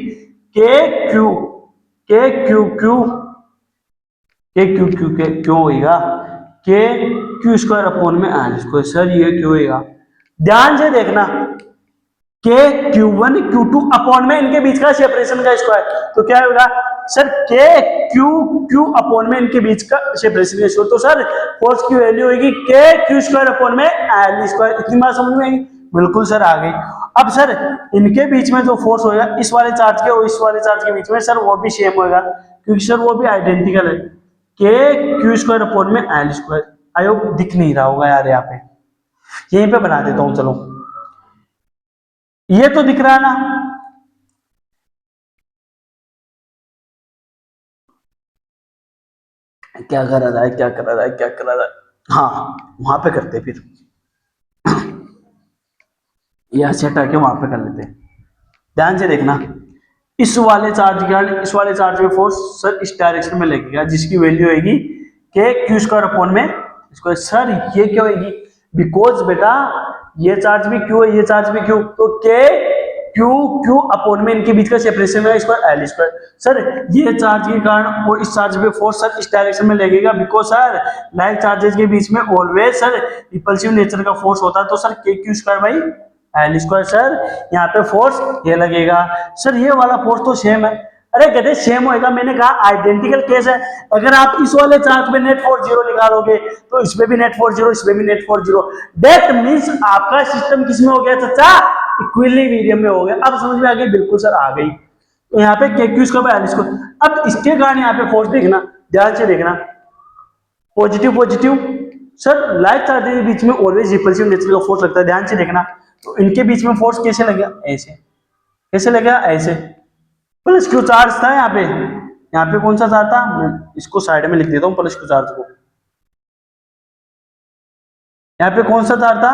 के क्यू क्यों होगा के क्यू स्क्वायर अपॉन में आर स्क्वायर। सर ये क्यों होगा? ध्यान से देखना, के Q1 Q2 अपॉन में इनके बीच का सेपरेशन का स्क्वायर, तो क्या होगा सर? के क्यू अपॉन में इनके बीच का सेपरेशन का स्क्वायर। तो सर फोर्स की वैल्यू होगी के क्यू स्क्वायर अपॉन में एल स्क्वायर। इतनी बात समझ में आई? बिल्कुल सर आ गई। अब सर इनके बीच में जो फोर्स होगा इस वाले चार्ज के और इस वाले चार्ज के बीच में, सर वो भी सेम होगा, क्योंकि सर वो भी आइडेंटिकल है, के क्यू स्क्वायर अपॉन में एल स्क्वायर। आई होप दिख नहीं रहा होगा यार, यहाँ पे यहीं पे बना देता हूं, चलो ये तो दिख रहा है ना। क्या करा जाए, क्या करा जाए, क्या करा जाए? हाँ वहां पे करते फिर, यहां से हटा के वहां पे कर लेते। ध्यान से देखना, इस वाले चार्ज के कारण इस वाले चार्ज में फोर्स सर इस डायरेक्शन में लगेगा, जिसकी वैल्यू होगी के क्यू स्क्वायर अपॉन में इसको। सर ये क्या होगी? बिकॉज बेटा ये चार्ज भी क्यू है, ये चार्ज भी क्यू, तो के क्यू अपॉन में इनके बीच का सेपरेशन है स्क्वायर एल स्क्वायर। सर ये चार्ज के कारण और इस चार्ज पे फोर्स सर इस डायरेक्शन में लगेगा, बिकॉज सर लाइक चार्जेस के बीच में ऑलवेज सर रिपल्सिव नेचर का फोर्स होता है। तो सर के Q square by L square, sir यहाँ पे फोर्स ये लगेगा। सर ये वाला फोर्स तो सेम है। अरे गधे सेम होएगा, मैंने कहा आइडेंटिकल केस है। अगर आप इस वाले चार्ज पे नेट फोर्स जीरो निकालोगे तो इसमें भी नेट फोर्स जीरो, इसमें भी net force zero, that means आपका सिस्टम किसमें हो गया चाचा? इक्विलिब्रियम में हो गया। अब समझ में आ गई? बिल्कुल सर आ गई। तो यहाँ पे के Q square by L square. अब इसके कारण यहाँ पे फोर्स देखना, ध्यान से देखना, positive positive, sir like charges के बीच में ऑलवेज रिपल्सिव नेचर का फोर्स लगता है। ध्यान से देखना, तो इनके बीच में फोर्स कैसे लगेगा? ऐसे। कैसे लगेगा? ऐसे। प्लस क्यू चार्ज था यहाँ पे कौन सा चार्ज था? मैं इसको साइड में लिख देता हूँ, प्लस क्यू चार्ज को। यहाँ पे कौन सा चार्ज था?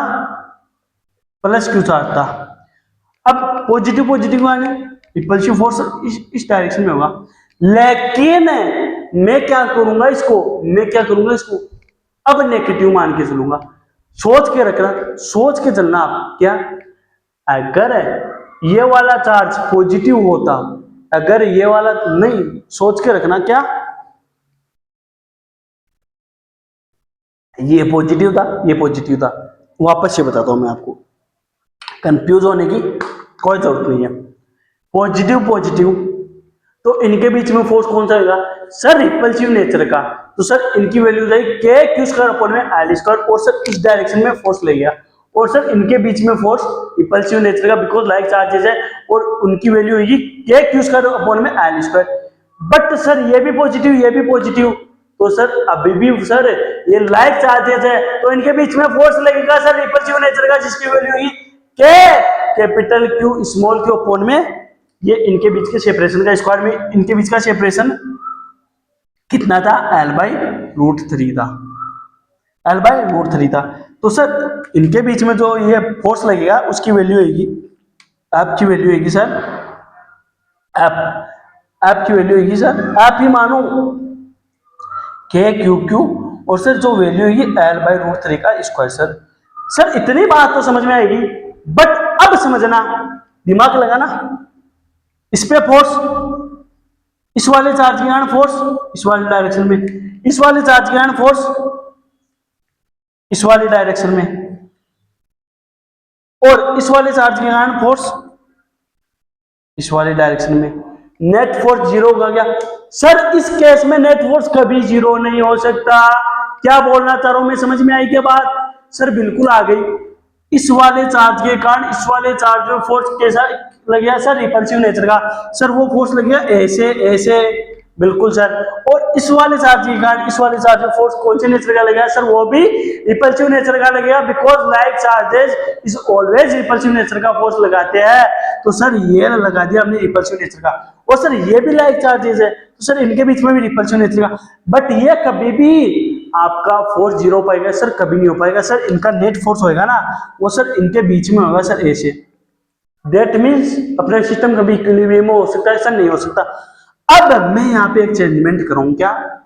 प्लस क्यू चार्ज था। अब पॉजिटिव पॉजिटिव आने, रिपल्सिव फोर्स इस डायरेक्शन में होगा। लेकिन मैं क्या करूंगा इसको, अब नेगेटिव मान के चलूंगा। सोच के रखना, सोच के चलना आप। क्या? अगर ये वाला चार्ज पॉजिटिव होता, अगर ये वाला नहीं, सोच के रखना, क्या ये पॉजिटिव था, वापस से बताता हूं मैं आपको, कंफ्यूज होने की कोई जरूरत नहीं है। पॉजिटिव तो इनके बीच में फोर्स कौन सा होगा? सर रिपल्सिव नेचर का। तो सर इनकी वैल्यू जाएगी के क्यू स्क्वायर अपॉन में एल स्क्वायर, और सर इस डायरेक्शन में फोर्स लगेगा, और सर इनके बीच में फोर्स रिपल्सिव नेचर का, बिकॉज लाइक चार्जेस है और उनकी वैल्यू होगी के क्यू स्क्वायर अपॉन में एल स्क्वायर। बट सर ये भी पॉजिटिव, ये भी पॉजिटिव, तो सर अभी भी सर ये लाइक चार्जेस है तो इनके बीच में फोर्स लगेगा सर रिपल्सिव नेचर का, जिसकी वैल्यू होगी के capital Q small Q upon में ये इनके बीच के सेपरेशन का स्क्वायर में, इनके बीच का सेपरेशन कितना था, L/√3 था, L/√3 था। तो सर इनके बीच में जो ये फोर्स लगेगा उसकी वैल्यू होगी, आपकी वैल्यू होगी सर, आपकी वैल्यू होगी सर, आप ही मानो KQQ और सर जो वैल्यू होगी L/√3 का स्क्वायर। सर इतनी बात तो समझ में आएगी, बट अब समझना, दिमाग लगाना, इस पे फोर्स, इस वाले चार्ज के कारण फोर्स इस वाली डायरेक्शन में, इस वाले चार्ज के कारण फोर्स इस वाली डायरेक्शन में, और इस वाले चार्ज के कारण फोर्स इस वाली डायरेक्शन में। नेट फोर्स जीरो हो गया। सर इस केस में नेट फोर्स कभी जीरो नहीं हो सकता। क्या बोलना चाह रहा हूं मैं, समझ में आई क्या बात? सर बिल्कुल आ गई। इस वाले चार्ज के कारण इस वाले चार्ज में फोर्स कैसा लगेगा सर, रिपल्सिव नेचर का। सर वो फोर्स लगेगा ऐसे ऐसे, बिल्कुल सर। और इस वाले चार्ज के कारण इस वाले चार्ज में फोर्स कौन से नेचर का लगेगा सर, वो भी रिपल्सिव नेचर का लगेगा, because like charges is always repulsive nature का फोर्स लगाते हैं। तो सर ये लगा दिया हमने रिपल्सिव नेचर का, और सर ये भी लाइक चार्जेस है तो सर इनके बीच में भी रिपल्सिव नेचर का। बट ये कभी भी आपका फोर्स जीरो हो पाएगा सर, कभी नहीं हो पाएगा सर। इनका नेट फोर्स होएगा ना वो सर इनके बीच में होगा सर ऐसे। दैट मीन्स अपना सिस्टम कभी इक्विलिब्रियम में हो सकता है सर, नहीं हो सकता। अब मैं यहाँ पे एक चेंजमेंट करूँ, क्या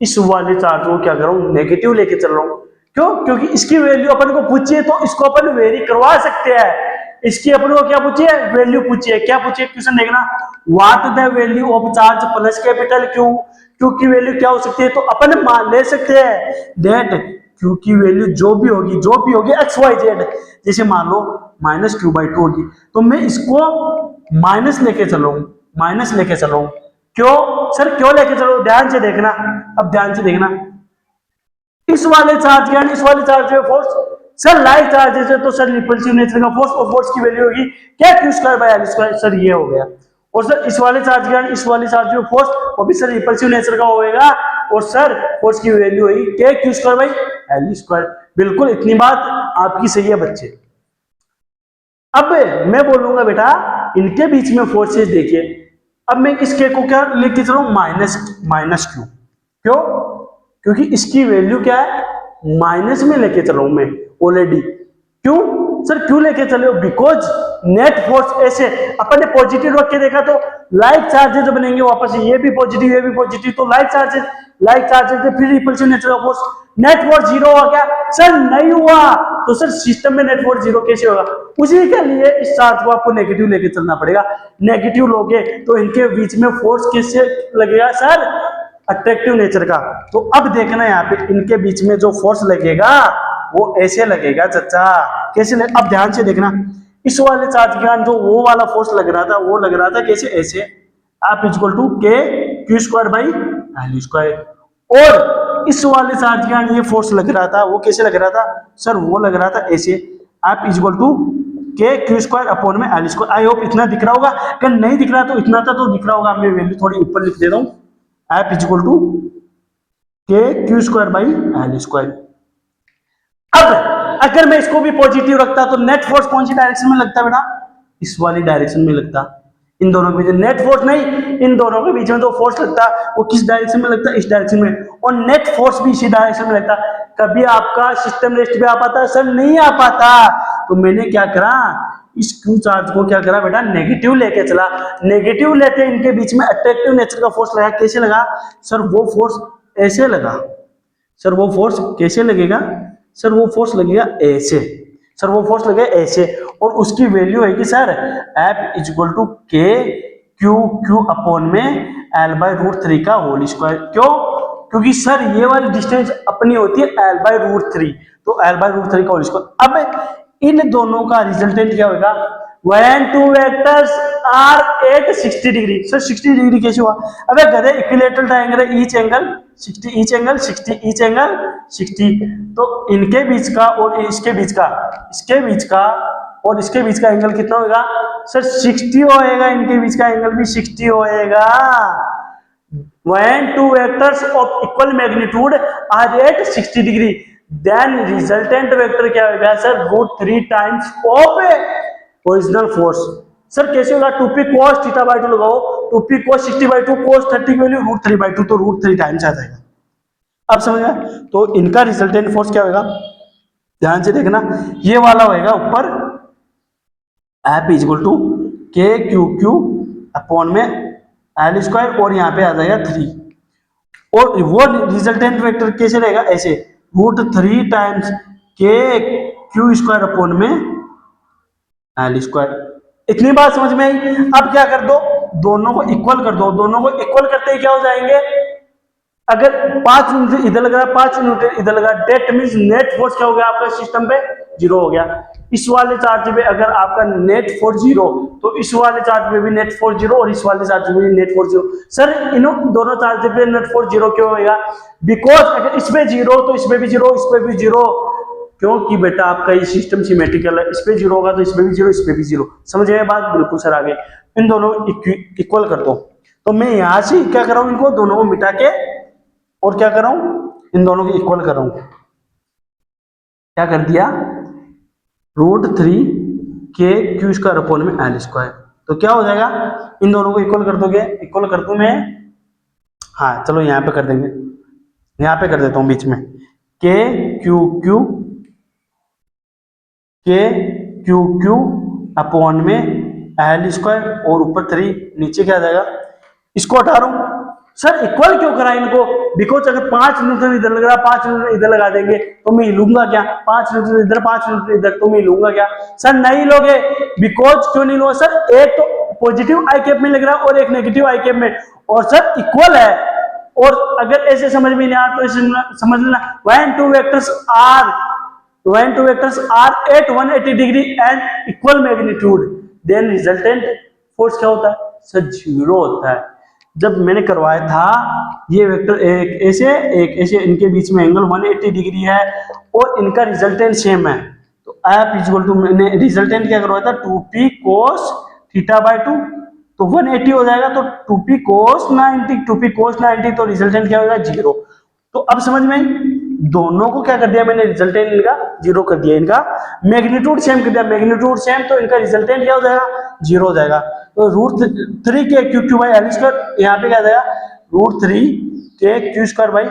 इस वाले चार्ज को क्या करूँ, नेगेटिव लेके चल रहा हूँ। क्यों? क्योंकि इसकी वैल्यू अपन को पूछिए तो इसको अपन वेरी करवा सकते हैं। इसकी अपन को क्या पूछिए, वैल्यू पूछिए। क्या पूछिए क्वेश्चन देखना, what the value of charge plus capital Q. Q की वैल्यू क्या हो सकती है, तो अपन मान ले सकते हैं दैट क्यू की वैल्यू जो भी होगी एक्स वाई जेड, जैसे मान लो -q/2 होगी, तो मैं इसको माइनस लेके चलूँ, माइनस लेके चलो। क्यों सर, क्यों लेके चलो, ध्यान से देखना। अब ध्यान से देखना, इस वाले चार्ज के इस वाले चार्ज में फोर्स सर लाइक चार्जेस है तो सर रिपल्सिव नेचर का फोर्स, और फोर्स की वैल्यू होगी क्या, q²/l²। सर ये हो गया। और सर इस वाले चार्ज के इस वाले चार्ज में फोर्स, वो भी सर रिपल्सिव नेचर का होएगा, और सर फोर्स की वैल्यू होगी क्या, q²/l²। बिल्कुल इतनी बात आपकी सही है बच्चे। अब मैं बोलूंगा बेटा इनके बीच में फोर्सेस देखिए। अब मैं इसके को क्या लेके चलूं, माइनस क्यू। क्यों? क्योंकि इसकी वैल्यू क्या है, माइनस में लेके चलूं मैं ऑलरेडी। क्यों सर, क्यों लेके चले, बिकॉज नेट फोर्स ऐसे अपन ने पॉजिटिव रख के देखा तो लाइक चार्जेस जो बनेंगे वापस, ये भी पॉजिटिव ये भी पॉजिटिव, तो लाइक चार्जेस फिर repulsive nature of force, net force zero हुआ क्या सर, नहीं हुआ। तो सर सिस्टम में नेट फोर्स जीरो कैसे होगा, उसी के लिए इस चार्ज को आपको नेगेटिव लेके चलना पड़ेगा। नेगेटिव लोगे तो इनके बीच में फोर्स कैसे लगेगा सर, अट्रैक्टिव नेचर का। तो अब देखना यहाँ पे इनके बीच में जो फोर्स लगेगा वो ऐसे लगेगा चचा, कैसे लगे? अब ध्यान से देखना, इस वाले चार्ज के कारण जो वो वाला फोर्स लग रहा था वो लग रहा था कैसे, ऐसे आप इक्वल टू KQ²/l²। और इस वाले चार्ज के कारण ये फोर्स लग रहा था वो कैसे लग रहा था सर, वो लग रहा था ऐसे, आप equal to KQ²/l²। I hope इतना दिख रहा होगा, अगर नहीं दिख रहा तो इतना था तो दिख रहा होगा। मैं वैल्यू थोड़ी ऊपर लिख देता हूं, आप इक्वल टू KQ²/l²। अब अगर मैं इसको भी पॉजिटिव रखता तो नेट फोर्स कौन सी डायरेक्शन में लगता बेटा, इस वाली डायरेक्शन में लगता। इन दोनों के बीच नेट फोर्स नहीं, इन दोनों के बीच में जो फोर्स लगता वो किस डायरेक्शन में लगता, इस डायरेक्शन में, और नेट फोर्स भी इसी डायरेक्शन में लगता। कभी आपका सिस्टम रेस्ट पे आ पाता सर, नहीं आ पाता। तो मैंने क्या करा, इस क्यू चार्ज को क्या करा बेटा, नेगेटिव लेके चला। नेगेटिव लेते इनके बीच में अट्रैक्टिव नेचर का फोर्स लगा। कैसे लगा सर, वो फोर्स ऐसे लगा। सर वो फोर्स कैसे लगेगा सर, वो फोर्स लगेगा ऐसे। सर वो फोर्स लगेगा ऐसे, और उसकी वैल्यू है कि sir F equal to KQ upon में L/√3 का होल स्क्वायर। क्यों? क्योंकि सर ये वाली डिस्टेंस अपनी होती है L/√3, तो L/√3 का होल स्क्वायर। अब इन दोनों का रिजल्टेंट क्या होगा, when two vectors are at 60 degree. Sir 60 degree कैसे हुआ, अबे गधे इक्विलैटरल ट्रायंगल है, each angle 60, each angle 60, each angle 60। तो इनके बीच का और इसके बीच का और इसके बीच का एंगल कितना होगा सर 60 होएगा, इनके बीच का एंगल भी 60 होएगा। When two vectors of equal magnitude are at 60 degree, then resultant vector क्या होगा sir √3 times of original force। Sir कैसे होगा 2p cos थीटा बाई 2 लगाओ, 2p cos 60 बाई 2 cos 30 की वैल्यू √3 बाई 2, तो √3 टाइम्स आ जाएगा। अब समझ गए? तो इनका रिजल्टेंट फोर्स क्या होगा, ध्यान से देखना, ये वाला होएगा ऊपर F equal to K Q Q upon में एल स्क्वायर, और यहाँ पे आ जाएगा 3, और वो रिजल्टेंट वेक्टर कैसे रहेगा ऐसे √3 टाइम्स के क्यू स्क्वायर अपॉन में एल स्क्वायर। इतनी बात समझ में आई? अब क्या कर दो, दोनों को इक्वल कर दो, दोनों को इक्वल करते ही क्या हो जाएंगे, अगर 5 न्यूटन इधर लग रहा है 5 न्यूटन इधर लगा, डेट मींस नेट फोर्स क्या हो गया आपका सिस्टम पे 0 हो गया। इस वाले चार्ज पे अगर आपका नेट फोर्स 0, तो इस वाले चार्ज पे भी नेट फोर्स 0 और इस वाले चार्ज पे भी नेट फोर्स 0। सर इन दोनों चार्ज पे नेट फोर्स 0 क्यों होगा, बिकॉज अगर इस पे 0 तो इस पे भी 0, इस पे भी 0, क्योंकि बेटा आपका ये सिस्टम सिमेट्रिकल है, इस पे 0 होगा तो इस पे भी 0, इस पे भी 0। समझ गए बात? बिल्कुल सर। आगे इन दोनों इक्वल कर दो, तो मैं यहां से क्या कर रहा हूं, इनको दोनों को मिटा के और क्या कर रहा हूं, इन दोनों को इक्वल कर रहा हूं। क्या कर दिया, √3 के क्यू स्क्वायर अपॉन में एल स्क्वायर, तो क्या हो जाएगा, इन दोनों को इक्वल कर दोगे, इक्वल कर दूं मैं, हाँ चलो यहां पे कर देंगे, यहां पे कर देता हूं बीच में, के क्यू क्यू अपॉन में एल स्क्वायर और ऊपर 3, नीचे क्या आ जाएगा, इसको हटा रहा हूं। सर इक्वल क्यों करा इनको, बिकॉज अगर 5 न्यूटन इधर लग रहा है 5 न्यूटन इधर लगा देंगे तो मैं हिलूंगा क्या, 5 न्यूटन इधर 5 न्यूटन इधर, तो मैं हिलूंगा क्या, सर नहीं लोगे। बिकॉज क्यों नहीं लोगे सर, एक तो पॉजिटिव आई कैप में लग रहा है और एक नेगेटिव आई कैप में, और सर इक्वल है, और अगर ऐसे समझ में नहीं आ तो इसे समझ लेना, when two vectors are at 180 degree and equal magnitude, then resultant force क्या होता है सर 0 होता है। जब मैंने करवाया था ये वेक्टर एक ऐसे इनके बीच में एंगल 180 डिग्री है और इनका रिजल्टेंट सेम है, तो F इक्वल टू मैंने रिजल्टेंट क्या करवाया था 2p cos थीटा बाई 2, तो 180 हो जाएगा, तो 2p cos 90, तो रिजल्टेंट क्या होगा 0। तो अब समझ में, दोनों को क्या कर दिया मैंने, रिजल्टेंट इनका 0 कर दिया, इनका मैग्नीट्यूड सेम कर दिया, मैग्नीट्यूड सेम, तो इनका रिजल्टेंट क्या हो जाएगा 0 हो जाएगा। तो √3 के Q Q by L square, यहाँ पे क्या जाएगा √3 के Q square by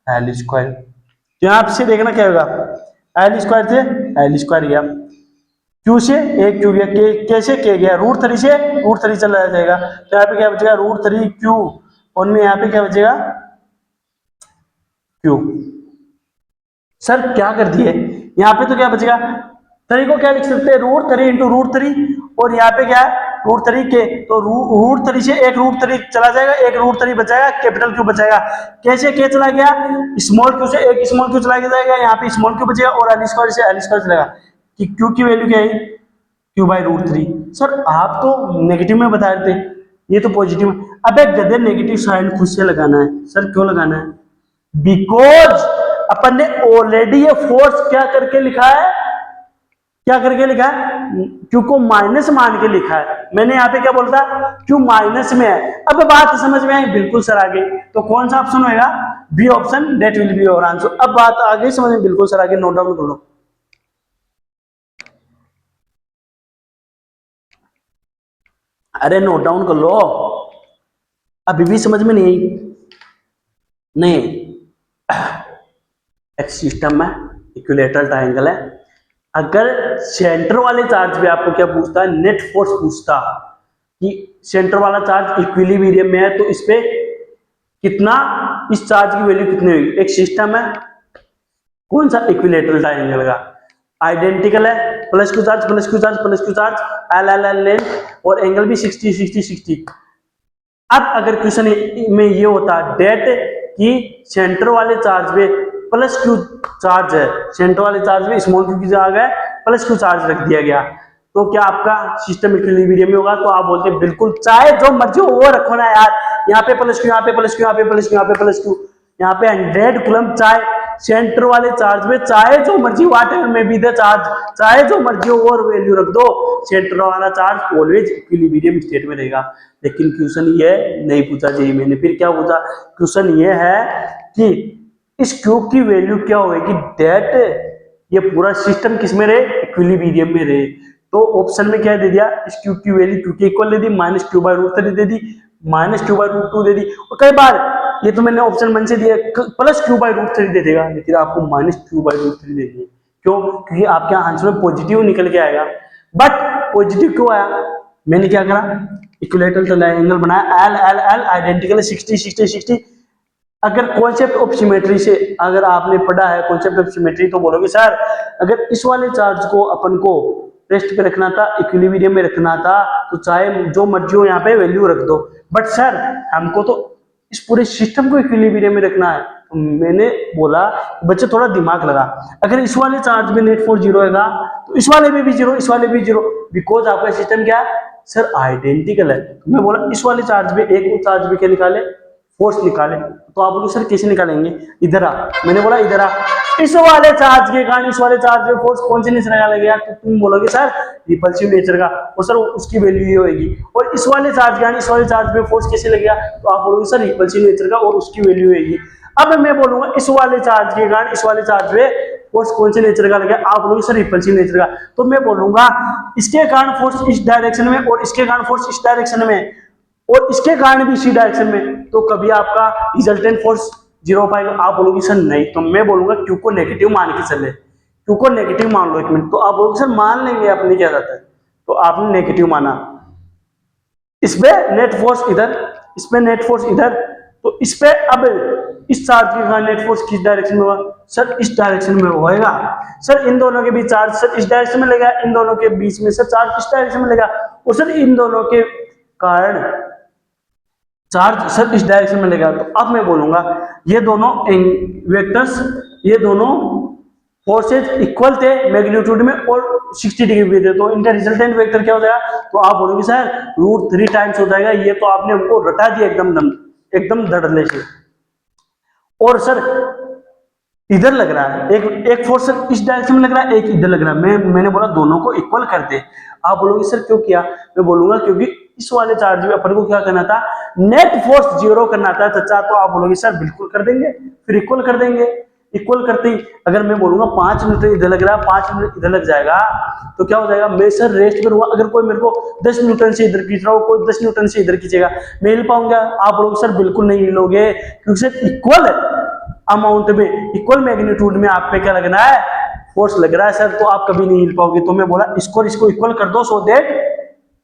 L square. यहाँ से देखना क्या होगा, एल स्क्वायर से एल स्क्वायर गया, क्यू से एक क्यू गया, कैसे के गया, √3 से √3 चला जाएगा, तो यहाँ पे क्या बचेगा √3 क्यू, और में यहाँ पे क्या बचेगा क्यू। सर क्या कर दिए, यहाँ पे तो क्या बचेगा, 3 को क्या लिख सकते हैं √3 इंटू √3, और यहाँ पे क्या है √3 के, तो √3 से एक √3 चला जाएगा, एक √3 बचाएगा, कैपिटल क्यू बचाएगा। कैसे के चला गया, स्मॉल क्यू से एक स्मॉल क्यू चला जाएगा, यहाँ पे स्मॉल क्यू बचेगा, और एल स्क्वायर से एल स्क्वायर चलेगा, कि क्यू की वैल्यू क्या है क्यू बाई √3। सर आप तो नेगेटिव में बता रहे थे, ये तो पॉजिटिव में। अबे गधे नेगेटिव साइन खुद से लगाना है। सर क्यों लगाना है, बिकॉज अपन ने ऑलरेडी ये फोर्स क्या करके लिखा है, क्या करके लिखा है, क्यू को माइनस मान के लिखा है। मैंने यहाँ पे क्या बोलता, क्यू माइनस में है। अब बात समझ में आई, बिल्कुल सर आगे, तो कौन सा ऑप्शन होगा, B option, that will be your answer. अब बात आगे समझ में, बिल्कुल सर आगे, नोट डाउन कर लो। अरे नोट डाउन कर लो, अभी भी समझ में नहीं नहीं। एक सिस्टम है, इक्विलेटरल ट्रायंगल है, अगर सेंटर वाले चार्ज पे आपको क्या पूछता है, नेट फोर्स पूछता कि सेंटर वाला चार्ज इक्विलिब्रियम में है तो इस पे कितना, इस चार्ज की वैल्यू कितनी होगी। एक सिस्टम है, कौन सा, इक्विलेटरल ट्रायंगल का, आइडेंटिकल है, plus Q charge plus Q charge plus Q charge, L L L length, और एंगल भी 60 60 60। अब अगर क्वेश्चन में ये होता डेट कि सेंटर वाले चार्ज पे प्लस क्यू चार्ज है, सेंटर वाले चार्ज पे स्मॉल क्यू की जगह प्लस क्यू चार्ज रख दिया गया, तो क्या आपका सिस्टम इक्विलिब्रियम में होगा। तो आप बोलते हैं बिल्कुल, चाहे जो मर्जी हो वो रखो ना यार, यहाँ पे प्लस क्यू, यहाँ पे प्लस क्यू, यहाँ पे प्लस क्यू, यहाँ पे प्लस क्यू, यहाँ पे 100 कूलम चाहे सेंटर वाले चार्ज में चाहे जो मर्जी वाट ever may be the charge, चाहे जो मर्जी हो और वैल्यू रख दो, सेंटर वाला चार्ज ऑलवेज इक्विलिब्रियम स्टेट में रहेगा। लेकिन क्वेश्चन ये नहीं पूछा जी मैंने, फिर क्या पूछा, क्वेश्चन ये है कि इस क्यूब की वैल्यू क्या होगी दैट ये पूरा सिस्टम किसमें रहे, इक्विलिब्रियम में रहे। तो ऑप्शन में क्या दे दिया, इस क्यूब की वैल्यू क्यू के इक्वल दे दी, -q/√3 दे दी, -q/√2 दे दी, और कई बार ये तो मैंने ऑप्शन 1 से दिया +q/√3 दे देगा, लेकिन आपको -q/√3 दे दिए। क्यों, क्योंकि आपके आंसर में पॉजिटिव निकल के आएगा। बट पॉजिटिव क्यों आया, मैंने क्या करा, इक्विलैटरल ट्रायंगल बनाया, एल एल एल आइडेंटिकल 60 60 60। अगर कॉन्सेप्ट ऑफ सिमेट्री से अगर आपने पढ़ा है कॉन्सेप्ट ऑफ सिमेट्री, तो बोलोगे सर अगर इस वाले चार्ज को अपन को रेस्ट पे रखना था, इक्विलिब्रियम में रखना था, तो चाहे जो मर्जी हो यहाँ पे वैल्यू रख दो, बट सर हमको तो इस पूरे सिस्टम को इक्विलिब्रियम में रखना है। तो मैंने बोला बच्चे थोड़ा दिमाग लगा, अगर इस वाले चार्ज में नेट फोर्स 0 होगा तो इस वाले में भी 0, इस वाले भी 0, बिकॉज आपका सिस्टम क्या है सर आइडेंटिकल है। तो मैं बोला इस वाले चार्ज में एक चार्ज में क्या निकाले, फोर्स निकाले। तो आप बोलोगे सर कैसे निकालेंगे, इधर आ, मैंने बोला इधर आ, इस वाले चार्ज के कारण इस वाले चार्ज में फोर्स कौन से नेचर का लगेगा, तो तुम बोलोगे सर रिपल्सिव नेचर का, और सर उसकी वैल्यू ये होगी। और इस वाले चार्ज के कारण इस वाले चार्ज में फोर्स कैसे लगेगा, तो आप बोलोगे सर रिपल्सिव नेचर का, और उसकी वैल्यू होगी। अब मैं बोलूंगा इस वाले चार्ज के कारण इस वाले चार्ज में फोर्स कौन से नेचर का लगेगा, आप बोलोगे सर रिपल्सिव नेचर का। तो मैं बोलूंगा इसके कारण फोर्स इस डायरेक्शन में, और इसके कारण फोर्स इस डायरेक्शन में, और इसके कारण भी इसी डायरेक्शन में, तो कभी आपका रिजल्टेंट फोर्स 0 पाएगा। आप बोलोगे सर नहीं, तो मैं बोलूंगा क्यू को नेगेटिव मान के चले, क्यू को नेगेटिव मान लो 1 मिनट। तो आप बोलोगे सर मान लेंगे, अपने क्या जाता है, तो आपने नेगेटिव माना, इसपे नेट फोर्स इधर, इसपे नेट फोर्स इधर, तो इसपे अब इस चार्ज के कारण नेट फोर्स किस डायरेक्शन में होगा, सर इस डायरेक्शन में होएगा। सर इन दोनों के बीच चार्ज सर इस डायरेक्शन में लगेगा, इन दोनों के बीच में सर चार्ज इस डायरेक्शन में लगेगा, और सर इन दोनों के कारण चार्ज सर इस डायरेक्शन में लगेगा। तो अब मैं बोलूंगा ये दोनों वेक्टर्स, ये दोनों फोर्सेज इक्वल थे मैग्नीट्यूड में और 60 डिग्री पे थे, तो इनका रिजल्टेंट वेक्टर क्या हो जाएगा, तो आप बोलोगे सर √3 टाइम्स हो जाएगा। ये तो आपने हमको रटा दिया एकदम धड़ल्ले से। और सर इधर लग रहा है एक फोर्स इस डायरेक्शन में लग रहा है, एक इधर लग रहा है, मैंने बोला दोनों को इक्वल कर दे। आप बोलोगे सर क्यों किया, मैं बोलूंगा क्योंकि इस वाले चार्ज में अपन को क्या करना था, नेट फोर्स 0 करना था चचा। तो आप बोलोगे सर बिल्कुल कर देंगे, फिर इक्वल कर देंगे। इक्वल करते ही अगर मैं बोलूंगा 5 न्यूटन इधर लग रहा है, 5 न्यूटन इधर लग जाएगा, तो क्या हो जाएगा, मैं सर रेस्ट करूंगा, अगर कोई मेरे को 10 न्यूटन से इधर खींच रहा हो, कोई 10 न्यूटन से इधर खींचेगा, मैं हिल पाऊंगा। आप बोलोगे सर बिल्कुल नहीं हिलोगे, क्योंकि सर इक्वल अमाउंट में, इक्वल मैग्नीट्यूड में आप पे क्या लगना है, फोर्स लग रहा है सर, तो आप कभी नहीं हिल पाओगे। तो मैं बोला इसको इक्वल कर दो, सो दैट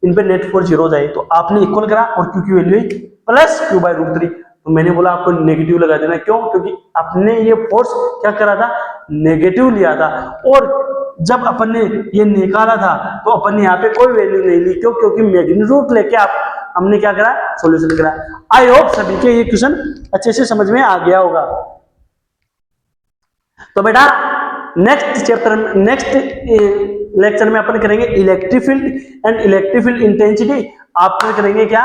इन पे नेट फोर्स 0 जाए। तो आपने इक्वल करा और क्यू की वैल्यू +q/√3, तो मैंने बोला आपको नेगेटिव लगा देना। क्यों, क्योंकि आपने ये फोर्स क्या करा था, नेगेटिव लिया था, और जब अपन ने ये निकाला था तो अपन ने यहाँ पे कोई वैल्यू नहीं ली। क्यों, क्योंकि मैग्नीट्यूड लेके हमने क्या करा, सॉल्यूशन करा। आई होप सभी के ये क्वेश्चन अच्छे से समझ में आ गया होगा। तो बेटा नेक्स्ट लेक्चर में अपन करेंगे electric field and electric field intensity. आप करेंगे क्या,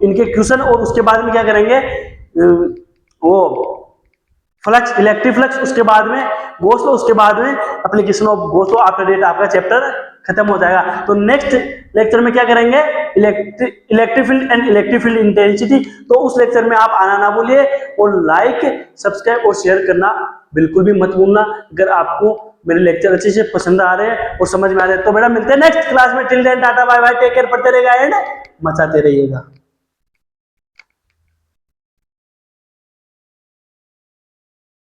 इनके क्वेश्चन, और उसके बाद में क्या करेंगे, वो फ्लक्स, इलेक्ट्रिक फ्लक्स, उसके बाद में गॉस लॉ, उसके बाद में application of Gauss law. After that आपका चैप्टर खत्म हो जाएगा। तो नेक्स्ट लेक्चर में क्या करेंगे, electric field and electric field intensity. तो उस लेक्चर में आप आना ना भूलिए, और लाइक, सब्सक्राइब और शेयर करना बिल्कुल भी मत भूलना। अगर आपको मेरे लेक्चर अच्छे से पसंद आ रहे हैं और समझ में आ रहे हैं, तो बेटा मिलते हैं नेक्स्ट क्लास में। Till then tata bye bye, take care, पढ़ते रहेगा एंड मचाते रहिएगा।